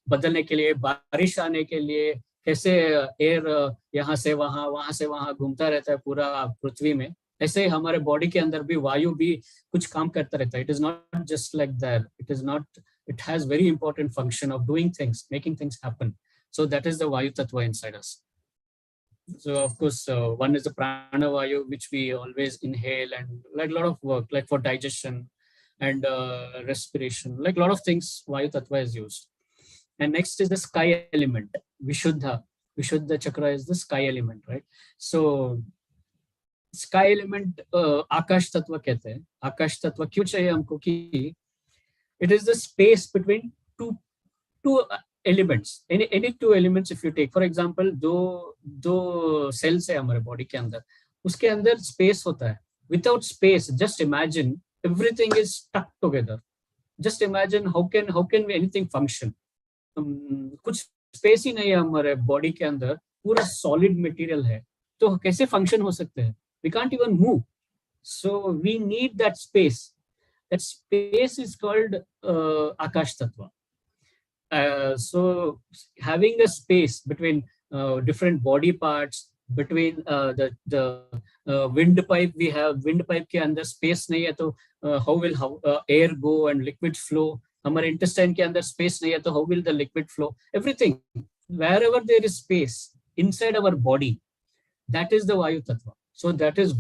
बदलने के लिए, बारिश आने के लिए कैसे एयर यहाँ से वहां घूमता रहता है पूरा पृथ्वी में, ऐसे हमारे बॉडी के अंदर भी वायु भी कुछ काम करता रहता है. It is not just like that. It has very important function of doing things, making things happen. So that is the Vayu Tattva inside us. So of course, one is the Prana Vayu, which we always inhale, and like a lot of work, like for digestion and respiration, like a lot of things, Vayu Tattva is used. And next is the sky element, Vishuddha. Vishuddha chakra is the sky element, right? So sky element Akash Tattva कहते हैं. Akash Tattva क्यों चाहिए हमको कि it is the space between two elements. Any two elements if you take, for example, दो cells है हमारे body के अंदर, उसके अंदर space होता है. Without space, just imagine everything is stuck together. Just imagine how can anything function. कुछ space ही नहीं है हमारे body के अंदर, पूरा solid material है, तो कैसे function हो सकते हैं? We can't even move. So we need that space. That space is called Akash Tattva. So having a space between different body parts, between the windpipe, we have windpipe के अंदर space नहीं है, तो how will air go and liquid flow? हमारे intestine के अंदर space नहीं है, तो how will the liquid flow? Everything, wherever there is space inside our body, that is the Vayu Tattva. So that is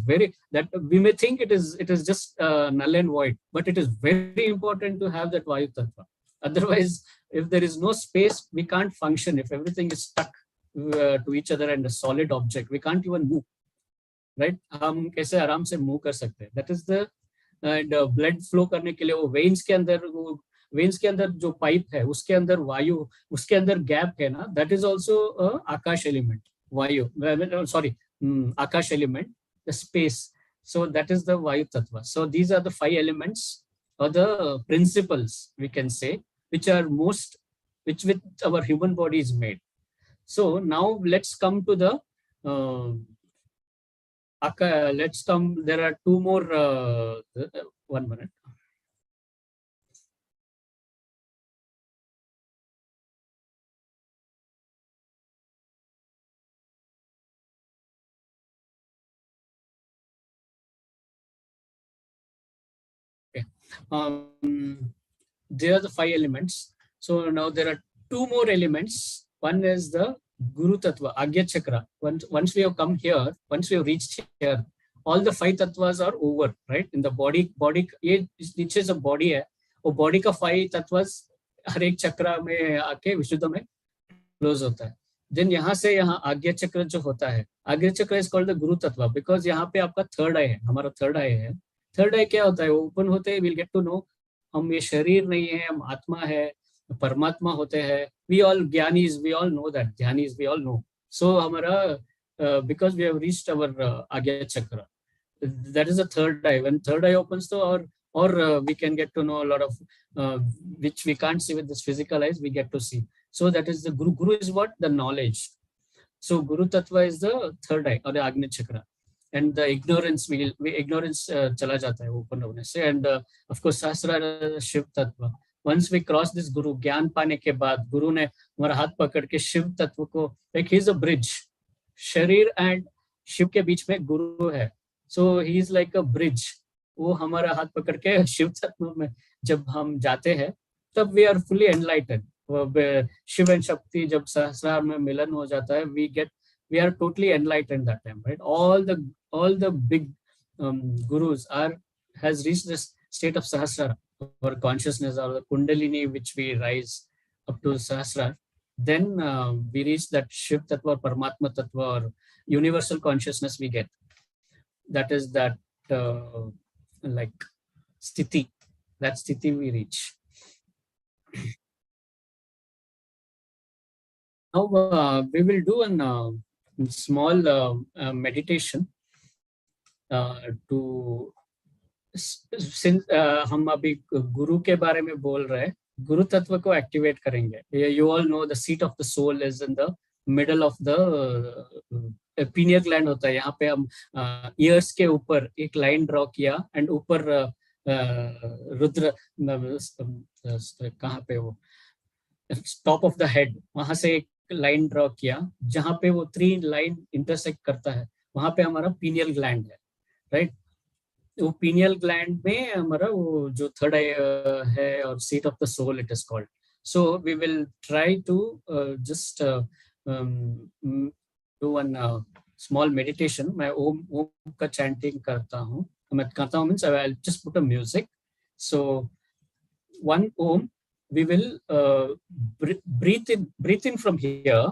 that we may think it is just null and void, but it is very important to have that Vayu Tattva. Otherwise, if there is no space, we can't function. If everything is stuck to each other and a solid object, we can't even move, right? हम कैसे आराम से move कर सकते हैं? That is the blood flow करने के लिए वो veins के अंदर जो pipe है, उसके अंदर वायु, उसके अंदर gap है ना, that is also Akash element, वायु, sorry, Akash element, the space. So that is the Vayu Tattva. So these are the 5 elements or the principles, we can say, which with our human body is made. So now let's come to the there are 2 more 1 minute. There are the 5 elements. So now there are 2 more elements. One is the Guru Tattva, Agya Chakra. Once we have come here, once we have reached here, all the 5 tattvas are over, right? In the body, ये नीचे जो body है, वो body का 5 tattvas हर एक चक्र में आके विशुद्ध में close होता है. Then यहाँ से यहाँ आज्ञा चक्र जो होता है, आज्ञा चक्र is called the Guru Tattva because यहाँ पे आपका third eye है, हमारा third eye है. थर्ड आई क्या होता है? वो ओपन होते हैं, विल गेट टू नो हम ये शरीर नहीं है, हम आत्मा है, परमात्मा होते हैं. वी ऑल ज्ञानीज, वी ऑल नो दैट, ध्यानीज, वी ऑल नो. सो हमारा because we have reached our Ajna chakra, that is the third eye. When third eye opens तो और we can get to know a lot of which we can't see with this physical eyes, we get to see. So that is the guru is what? The knowledge. So guru tattva is the third आई और the आज्ञा चक्र. And the ignorance, ignorance चला जाता है open होने से. And of course सहस्रार Shiv तत्व. Once we cross this Guru, ज्ञान पाने के बाद गुरु ने हमारा हाथ पकड़ के शिव तत्व को, like he is a bridge. शरीर एंड शिव के बीच में गुरु है. So he is like a bridge. वो हमारा हाथ पकड़ के शिव तत्व में जब हम जाते हैं तब we are fully enlightened. Shiv and Shakti जब सहस्रार में मिलन हो जाता है, we are totally enlightened that time, right? All the big gurus has reached this state of sahasrara, or consciousness, or the kundalini which we rise up to sahasrara. Then we reach that shiv tattva, paramatma tattva, or universal consciousness we get. That is that like sthiti. That sthiti we reach. Now we will do a small meditation to, since हम अभी गुरु के बारे में बोल रहे हैं, गुरु तत्व को एक्टिवेट करेंगे. You all know the seat of the soul is in the middle of the pineal gland होता है. यहाँ पे हम ears के ऊपर एक लाइन ड्रॉ किया एंड ऊपर रुद्र कहाँ पे वो टॉप ऑफ द हेड, वहां से एक लाइन ड्रॉ किया जहां पे वो 3 लाइन इंटरसेक्ट करता है. वहां पे हमारा पीनियल ग्लैंड है, राइट? वो पीनियल ग्लैंड में हमारा वो जो थर्ड आई है और seat of the soul it is called. So we will try to just do one small meditation. मैं ओम ओम का चैंटिंग करता हूँ. मैं करता हूँ means I will just put a music. So one ohm, we will breathe in from here,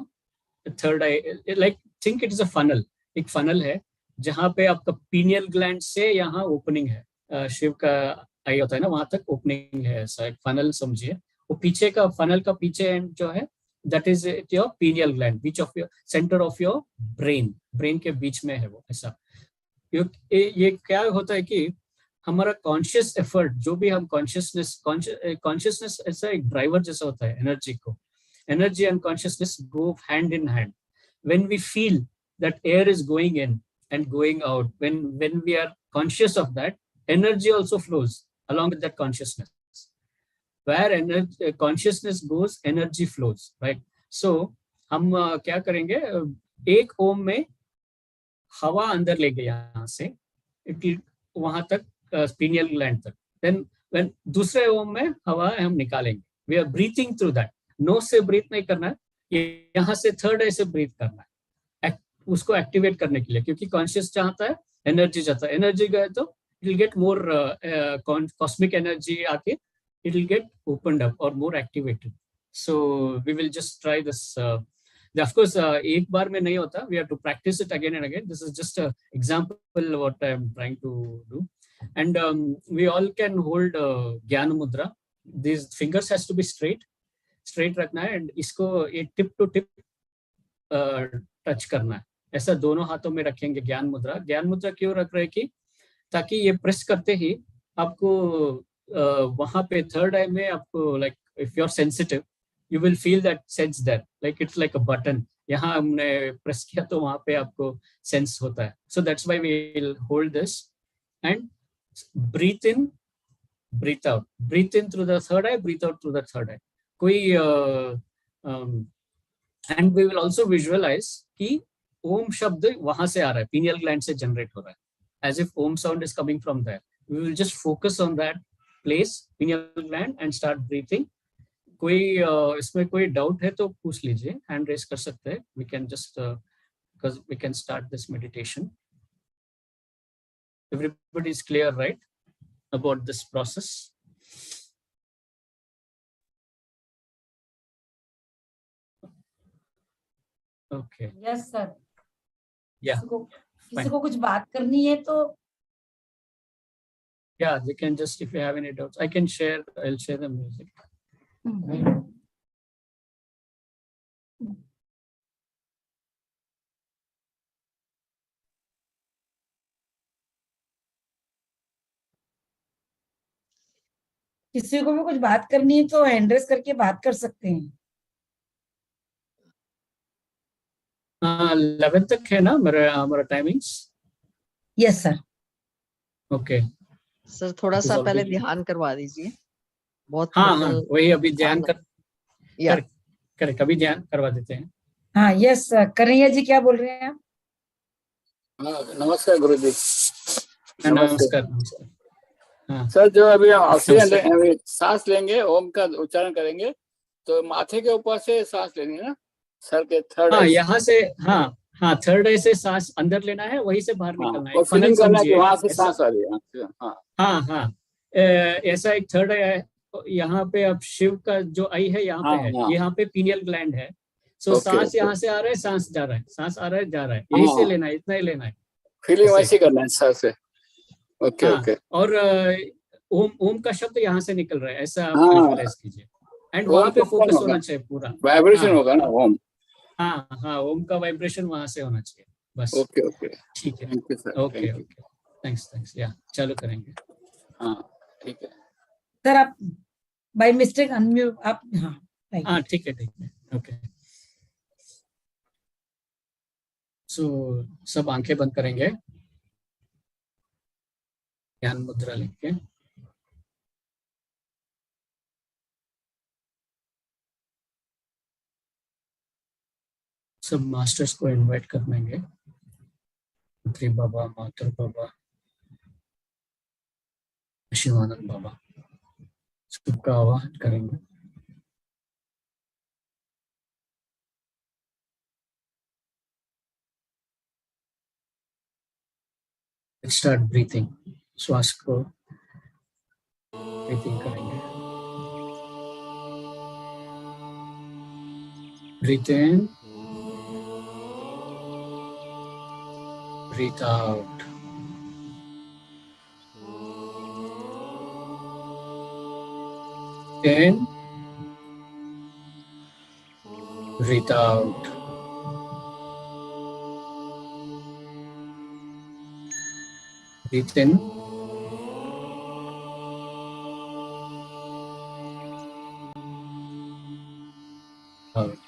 the third eye, like think it is a funnel. एक funnel है जहाँ पे आपका pineal gland से यहाँ opening है. शिव का आई होता है ना, वहां तक opening है. ऐसा एक funnel समझिए. वो पीछे का funnel का पीछे end जो है, that is your pineal gland, which of your center of your brain के बीच में है वो. ऐसा ये क्या होता है कि हमारा कॉन्शियस एफर्ट, जो भी हम कॉन्शियसनेस ऐसा एक ड्राइवर जैसा होता है एनर्जी को. Energy and consciousness go hand in hand. When we feel that air is going in and going out, when we are conscious of that, energy also flows along with that consciousness. Where energy consciousness goes, energy flows, right? So हम क्या करेंगे, एक ओम में हवा अंदर ले गए यहाँ से, वहां तक pineal gland तक. Then when दूसरे ओम में हवा हम निकालेंगे. We are breathing through that. Nose से ब्रीथ नहीं करना है, यहाँ से थर्ड आई से ब्रीथ करना है उसको एक्टिवेट करने के लिए, क्योंकि कॉन्शियस चाहता है, एनर्जी चाहता है. एनर्जी गए तो it will get more cosmic energy आके it will get opened up or more activated. So we will just try this. Of course, एक बार में नहीं होता. We have to practice it again and again. This is just an example what I am trying to do. And we all can hold Dhyan Mudra. These fingers has to be straight रखना है, and इसको ये tip to tip touch करना है. ऐसा दोनों हाथों में रखेंगे ज्ञान मुद्रा. ज्ञान मुद्रा क्यों रख रहे हैं कि ताकि ये प्रेस करते ही आपको वहां पे थर्ड आई में आपको, like if you are sensitive, you will feel that sense that, like it's like a button. यहाँ हमने प्रेस किया तो वहां पे आपको सेंस होता है. So that's why we will hold this and breathe in, breathe out. Breathe in through the third eye, breathe out through the third eye. कोई and we will also visualize कि ओम शब्द वहां से आ रहा है, पीनियल ग्लैंड से generate हो रहा है, as if Om sound is coming from there. We will just focus on that place, pineal gland, and start breathing. कोई इसमें कोई डाउट है तो पूछ लीजिए, हैंड रेस कर सकते हैं. we can just because we can start this meditation. Everybody is clear, right, about this process? Okay. Yes sir. Yeah. किसी को कुछ बात करनी है तो yeah, they can just, if you have any doubts, I can share, I'll share the music. किसी को भी कुछ बात करनी है तो हैंड रेस करके बात कर सकते हैं. 11 तक है ना हमारा timings? Yes sir. Okay sir थोड़ा सा पहले ध्यान करवा दीजिए. बहुत हाँ वही अभी ध्यान कर करेक्ट, अभी ध्यान करवा देते हैं. हाँ यस कन्हैया जी क्या बोल रहे हैं आप? नमस्कार गुरु जी। नमस्कार नमस्कार। हाँ सर जो अभी हम ऑक्सीजन नमस्कार। अभी सांस लेंगे, ओम का उच्चारण करेंगे, तो माथे के ऊपर से सांस लेनी है ना, सर के थर्ड हाँ आई से। यहाँ से, हाँ हाँ थर्ड आई से सांस अंदर लेना है, वहीं से बाहर हाँ, निकलना है। और एक फनल फीलिंग करना है कि समझिए वहां से ऐसा। सांस आ रही है। हाँ हाँ हाँ ऐसा एक थर्ड आई है। यहाँ पे अब शिव का जो आई है यहाँ पे हाँ है, हाँ। यहाँ पे पीनियल ग्लैंड है। सो ओके सांस ओके। यहाँ से आ रहा है, सांस जा रहा है, सांस आ रहा है जा रहा है, यही से हाँ, लेना है, इतना ही लेना है फीलिंग ऐसे। वैसे करना है सर से। ओके हाँ ओके। और ओम ओम का शब्द यहाँ से निकल रहा है, ऐसा आप हाँ, विजुअलाइज कीजिए। एंड ओम वहां पे कंपन फोकस होगा, होना चाहिए पूरा। वाइब्रेशन हाँ होगा ना ओम। हाँ हाँ ओम का वाइब्रेशन वहां से होना चाहिए बस। Okay okay. ठीक है। Thank you sir, okay thank you. Okay thanks thanks या चालू करेंगे। हाँ ठीक है। सर आप बाय मिस्टेक अनम्यूट आप, हाँ राइट। हाँ ठीक है ओके। सो सब आंखें बंद करेंगे, ध्यान मुद्रा लेके। सब मास्टर्स को इनवाइट कर लेंगे, मंत्री बाबा, मातर बाबा, शिवानंद बाबा, सबका आवाहन करेंगे। स्टार्ट ब्रीथिंग, श्वास को ब्रीथिंग करेंगे। Breathe in, breathe out. In, breathe out. Breathe in, out.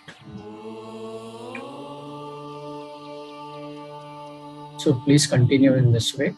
So please continue in this way.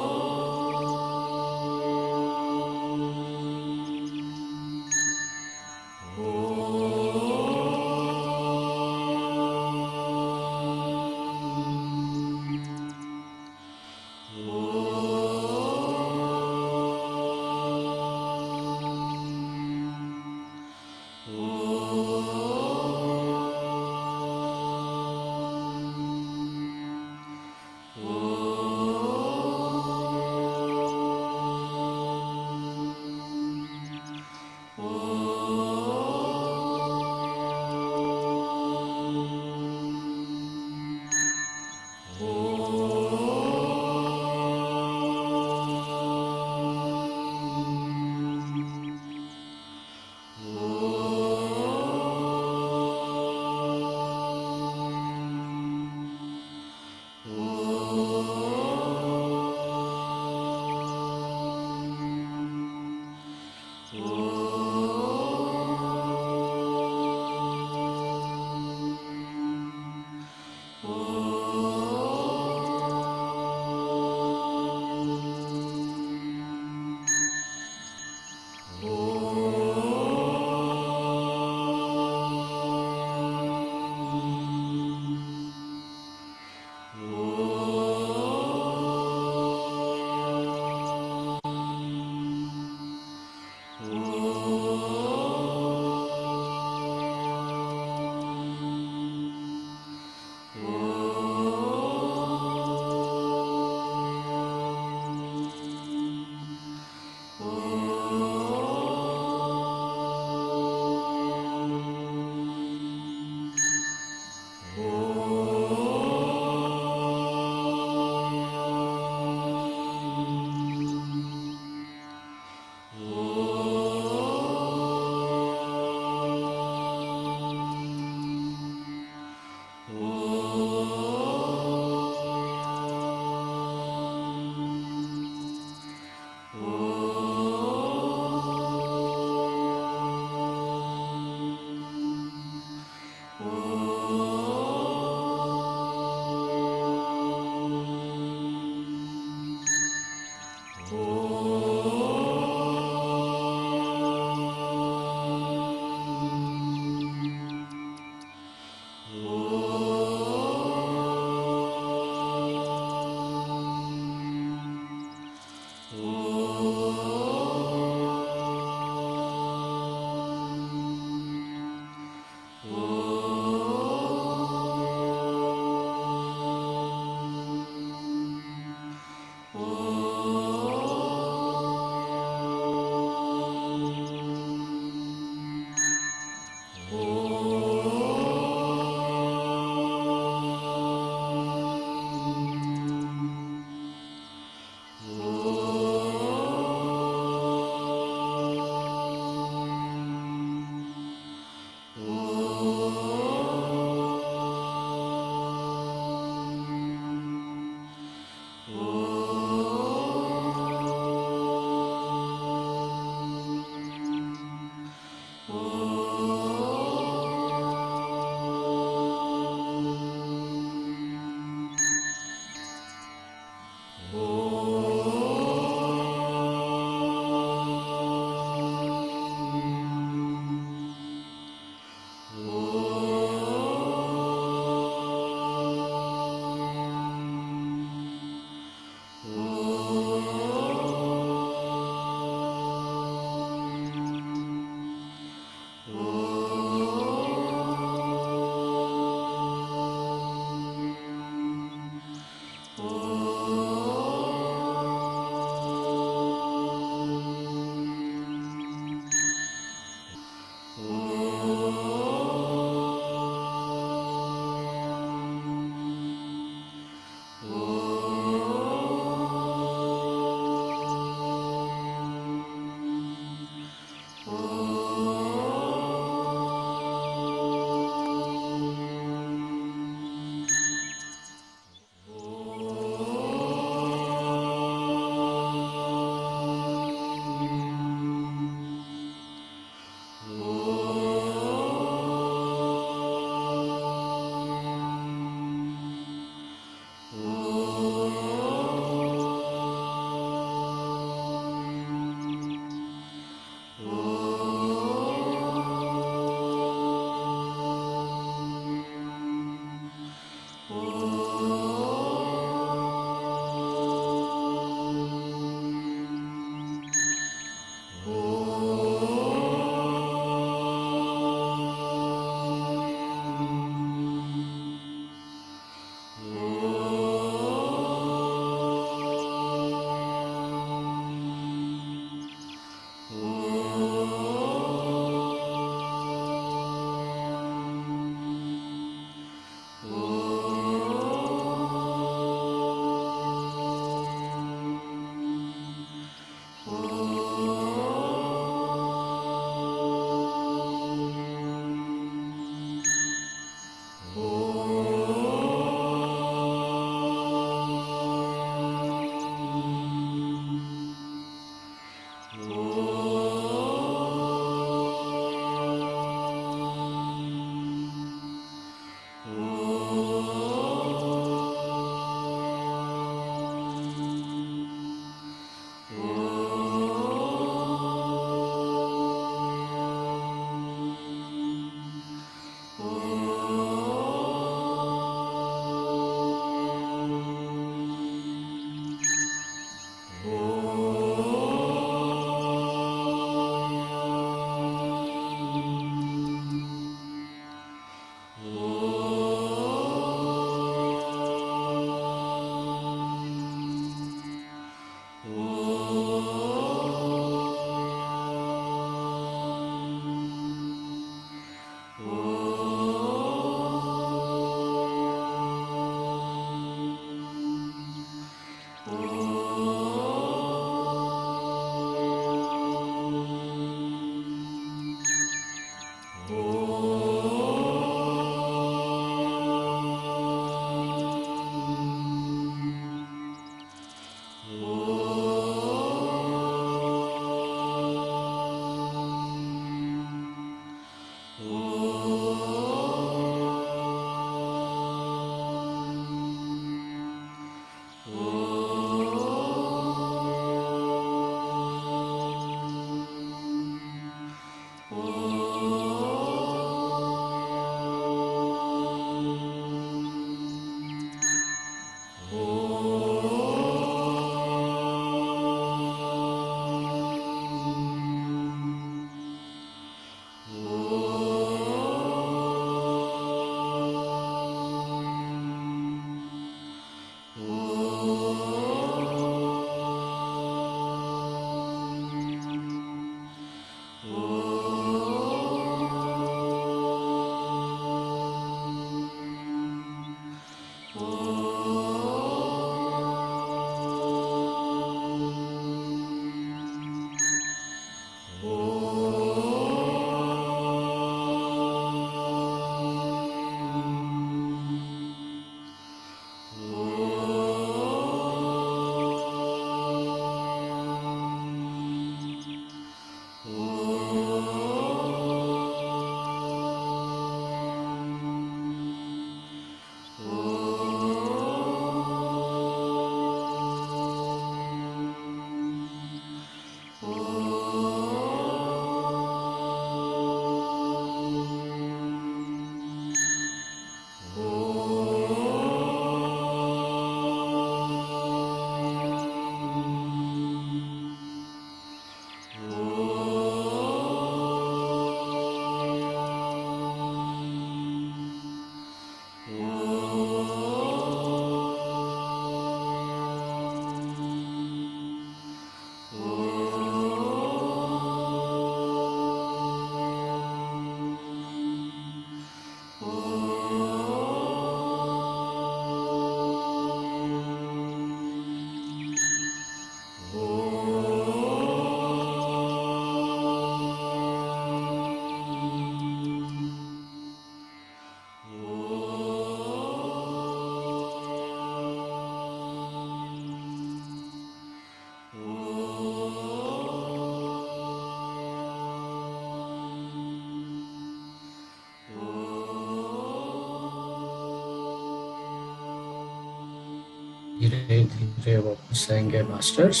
धीरे धीरे वापस आएंगे मास्टर्स।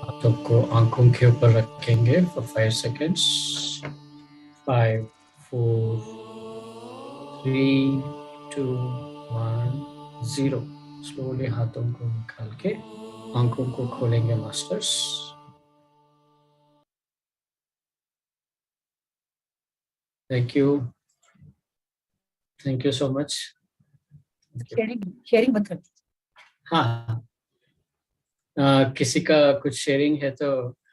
हाथों को आंखों के ऊपर रखेंगे for 5 seconds. 5, 4, 3, 2, 1, 0. स्लोली हाथों को निकाल के आंखों को खोलेंगे masters. Thank you. Thank you so much. Sharing बंद कर दीजिए। हाँ, किसी का कुछ शेयरिंग है तो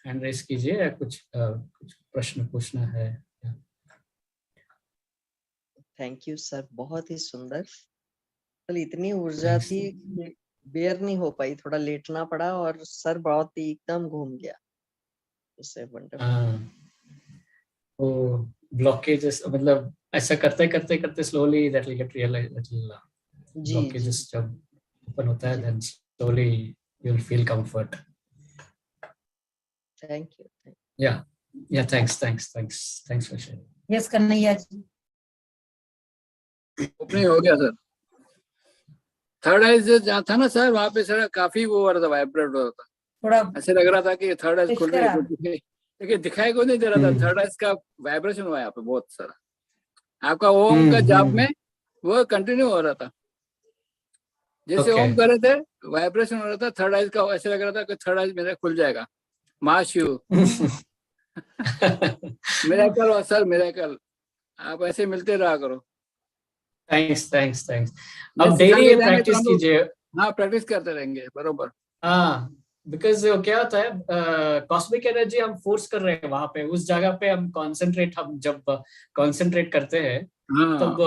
हैंड रेस कीजिए या कुछ प्रश्न पूछना है। थैंक यू सर, बहुत ही सुंदर। कल इतनी ऊर्जा थी कि बेयर नहीं हो पाई, थोड़ा लेटना पड़ा और सर बहुत ही एकदम घूम गया। उससे वंडरफुल। वो ब्लॉकेजेस मतलब ऐसा करते करते करते slowly that will get realize blockages जब ओपन होता है then slowly you will feel comfort. Thank you. या thanks for sharing. Yes Kanhaiya ji. Opening हो गया सर। थर्ड आई जहाँ था ना सर, वहाँ पे सर काफी वो हो रहा था, वाइब्रेट हो रहा था, थोड़ा ऐसे लग रहा था कि थर्ड आई खुल रही है, लेकिन दिखाई को नहीं दे रहा था। थर्ड आई का वाइब्रेशन हुआ यहाँ पे बहुत सारा। आपका ओम का जाप में वो कंटिन्यू हो रहा था। जैसे Okay. ओम कर रहे थे वाइब्रेशन हो रहा था, थर्ड आइज का ऐसे लग रहा था कि थर्ड आइज मेरा खुल जाएगा। माशिव मिरेकल और सर मिरेकल, आप ऐसे मिलते रहा करो। Thanks thanks thanks. ये अब डेली सिखाते ये जाएंगे तो प्रैक्टिस हम लोग, कीजिए। हाँ प्रैक्टिस करते रहेंगे बरोबर। हाँ, बिकॉज क्या होता है, कॉस्मिक एनर्जी हम फोर्स कर रहे हैं वहां पे, उस जगह पे हम कंसंट्रेट, हम जब कंसंट्रेट करते हैं तब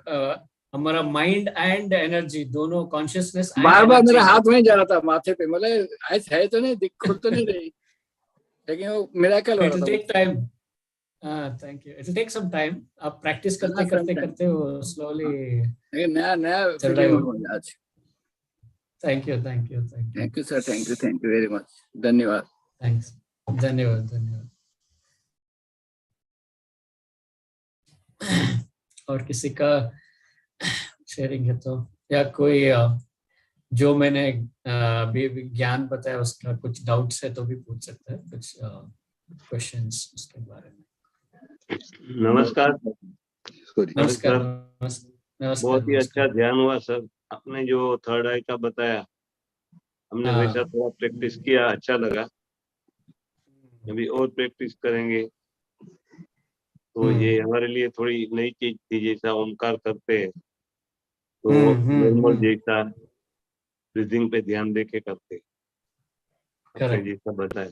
हाँ हमारा माइंड एंड एनर्जी दोनों, कॉन्शियसनेस एंड बार बार मेरा एनर्जी, हाथ वहीं जा रहा था माथे पे, मतलब ऐसे है तो नहीं, दिख खुल तो नहीं रही, लेकिन वो मिरेकल हो इट रहा विल था। Take time. Thank you, it will take some time. आप प्रैक्टिस करते हाँ करते समटाइम, करते वो स्लोली लेकिन नया नया चल रहा फीलिंग है। हुआ आज। Thank you thank you thank you thank you sir, thank you very much, धन्यवाद। थैंक्स, धन्यवाद धन्यवाद। और किसी का शेयरिंग है तो, या कोई जो मैंने अभी ज्ञान बताया उसका कुछ डाउट्स है तो भी पूछ सकते हैं, कुछ क्वेश्चंस उसके बारे में। नमस्कार। नमस्कार सर, नमस्कार बहुत ही अच्छा नमस्कार। ध्यान हुआ सर। आपने जो थर्ड आई का बताया, हमने वैसा हाँ, थोड़ा प्रैक्टिस किया, अच्छा लगा। अभी और प्रैक्टिस करेंगे। तो ये हमारे लिए थोड़ी नई चीज थी, जैसा ओमकार करते हैं तो नॉर्मल जैसा ब्रीदिंग पे ध्यान दे के करते हैं। आपने करेक्ट। जैसा बताया,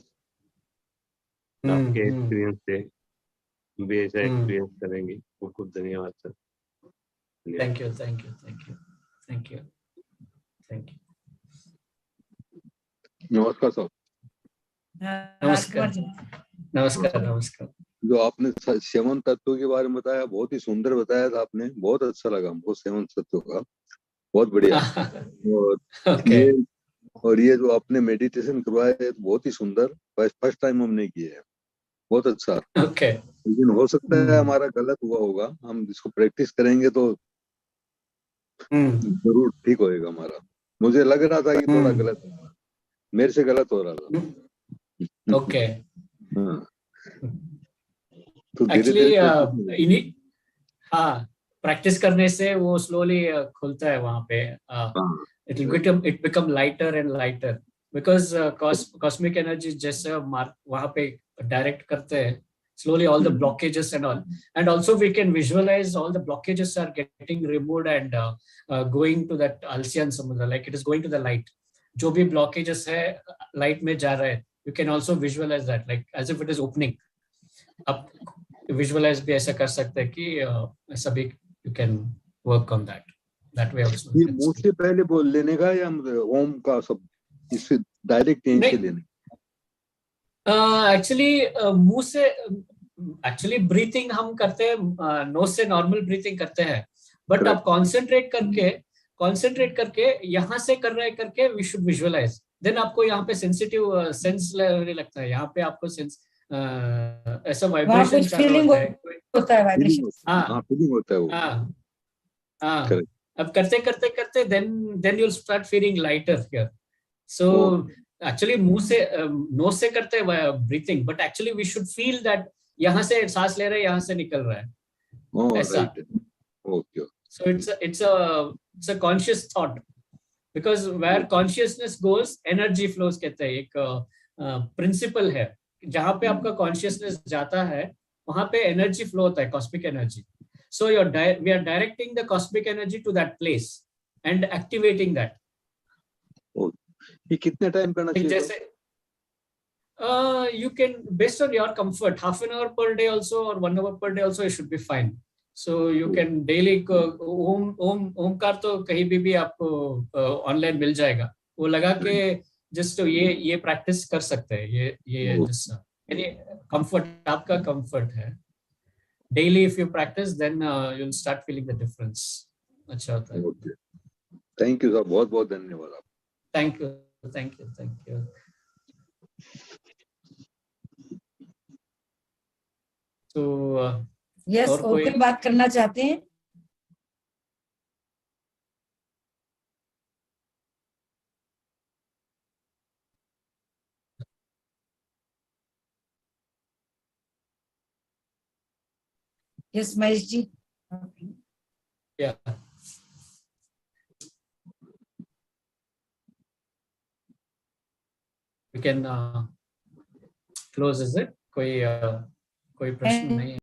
आपके एक्सपीरियंस से हम भी ऐसा एक्सपीरियंस करेंगे। बहुत बहुत धन्यवाद sir. Thank you thank you thank you thank you thank you. नमस्कार सर। नमस्कार राजकुमार जी। नमस्कार नमस्कार। जो आपने सेवन तत्वों के बारे में बताया, बहुत ही सुंदर बताया था आपने, बहुत अच्छा लगा हमको सेवन तत्वों का, बहुत बढ़िया। और ओके। ये और ये जो आपने मेडिटेशन करवाया है बहुत ही सुंदर, फर्स्ट टाइम हमने किया है, बहुत अच्छा। ओके। लेकिन हो सकता है हमारा गलत हुआ होगा, हम इसको प्रैक्टिस करेंगे तो जरूर ठीक होएगा हमारा। मुझे लग रहा था कि थोड़ा गलत है, मेरे से गलत हो रहा था। ओके। हाँ, तो धीरे एक्चुअली धीरे हाँ, प्रैक्टिस करने से वो स्लोली खुलता है वहां पे। It become lighter and lighter, because cosmic energy जैसे वहां पे डायरेक्ट करते हैं slowly all the blockages and all, and also we can visualize all the blockages are getting removed and going to that Alcyan samudra, like it is going to the light. जो भी blockages है light में जा रहा है, you can also visualize that like as if it is opening. अब visualize भी ऐसा कर सकते हैं कि ऐसा भी you can work on that way also. ये मुंह से पहले बोल लेने का या ओम का सब इससे डायरेक्ट यहीं से लेने? एक्चुअली मुंह से, एक्चुअली ब्रीथिंग हम करते हैं नोज से, नॉर्मल ब्रीथिंग करते हैं, बट आप कॉन्सेंट्रेट करके यहाँ से कर रहे करके वी शुड विजुअलाइज, देन आपको यहाँ पे सेंसिटिव सेंस लगने लगता है, यहाँ पे आपको सेंस ऐसा वाइब्रेशन चालू होता है, वाइब्रेशन। हाँ फीलिंग होता है वो। हाँ, अब करते करते करते then you will start feeling lighter here. So actually मुंह से नोज से करते हैं breathing, but actually we should feel that यहाँ से सांस ले रहे हैं, यहाँ से निकल रहा है, ऐसा। Okay. So it's a conscious thought, because where consciousness goes energy flows कहते हैं, एक प्रिंसिपल है, जहां पे आपका कॉन्शियसनेस जाता है वहां पे एनर्जी फ्लो होता है, cosmic energy. So we are directing the cosmic energy to that place and activating that. ये कितने टाइम करना चाहिए? जैसे you can, based on your comfort, half an hour per day also or 1 hour per day also, it should be fine. So you can daily Omkar तो कहीं भी आपको online मिल जाएगा, वो लगा के जस्ट ये प्रैक्टिस कर सकते हैं, ये जस्ट यानी कंफर्ट, आपका कंफर्ट है। Daily if you practice then you will start feeling the difference, अच्छा होता है। थैंक यू सर, बहुत बहुत धन्यवाद आप। Thank you thank you thank you. तो यस, ओके, बात करना चाहते हैं? यस महेश जी। या we can close, is it? कोई प्रश्न नहीं है।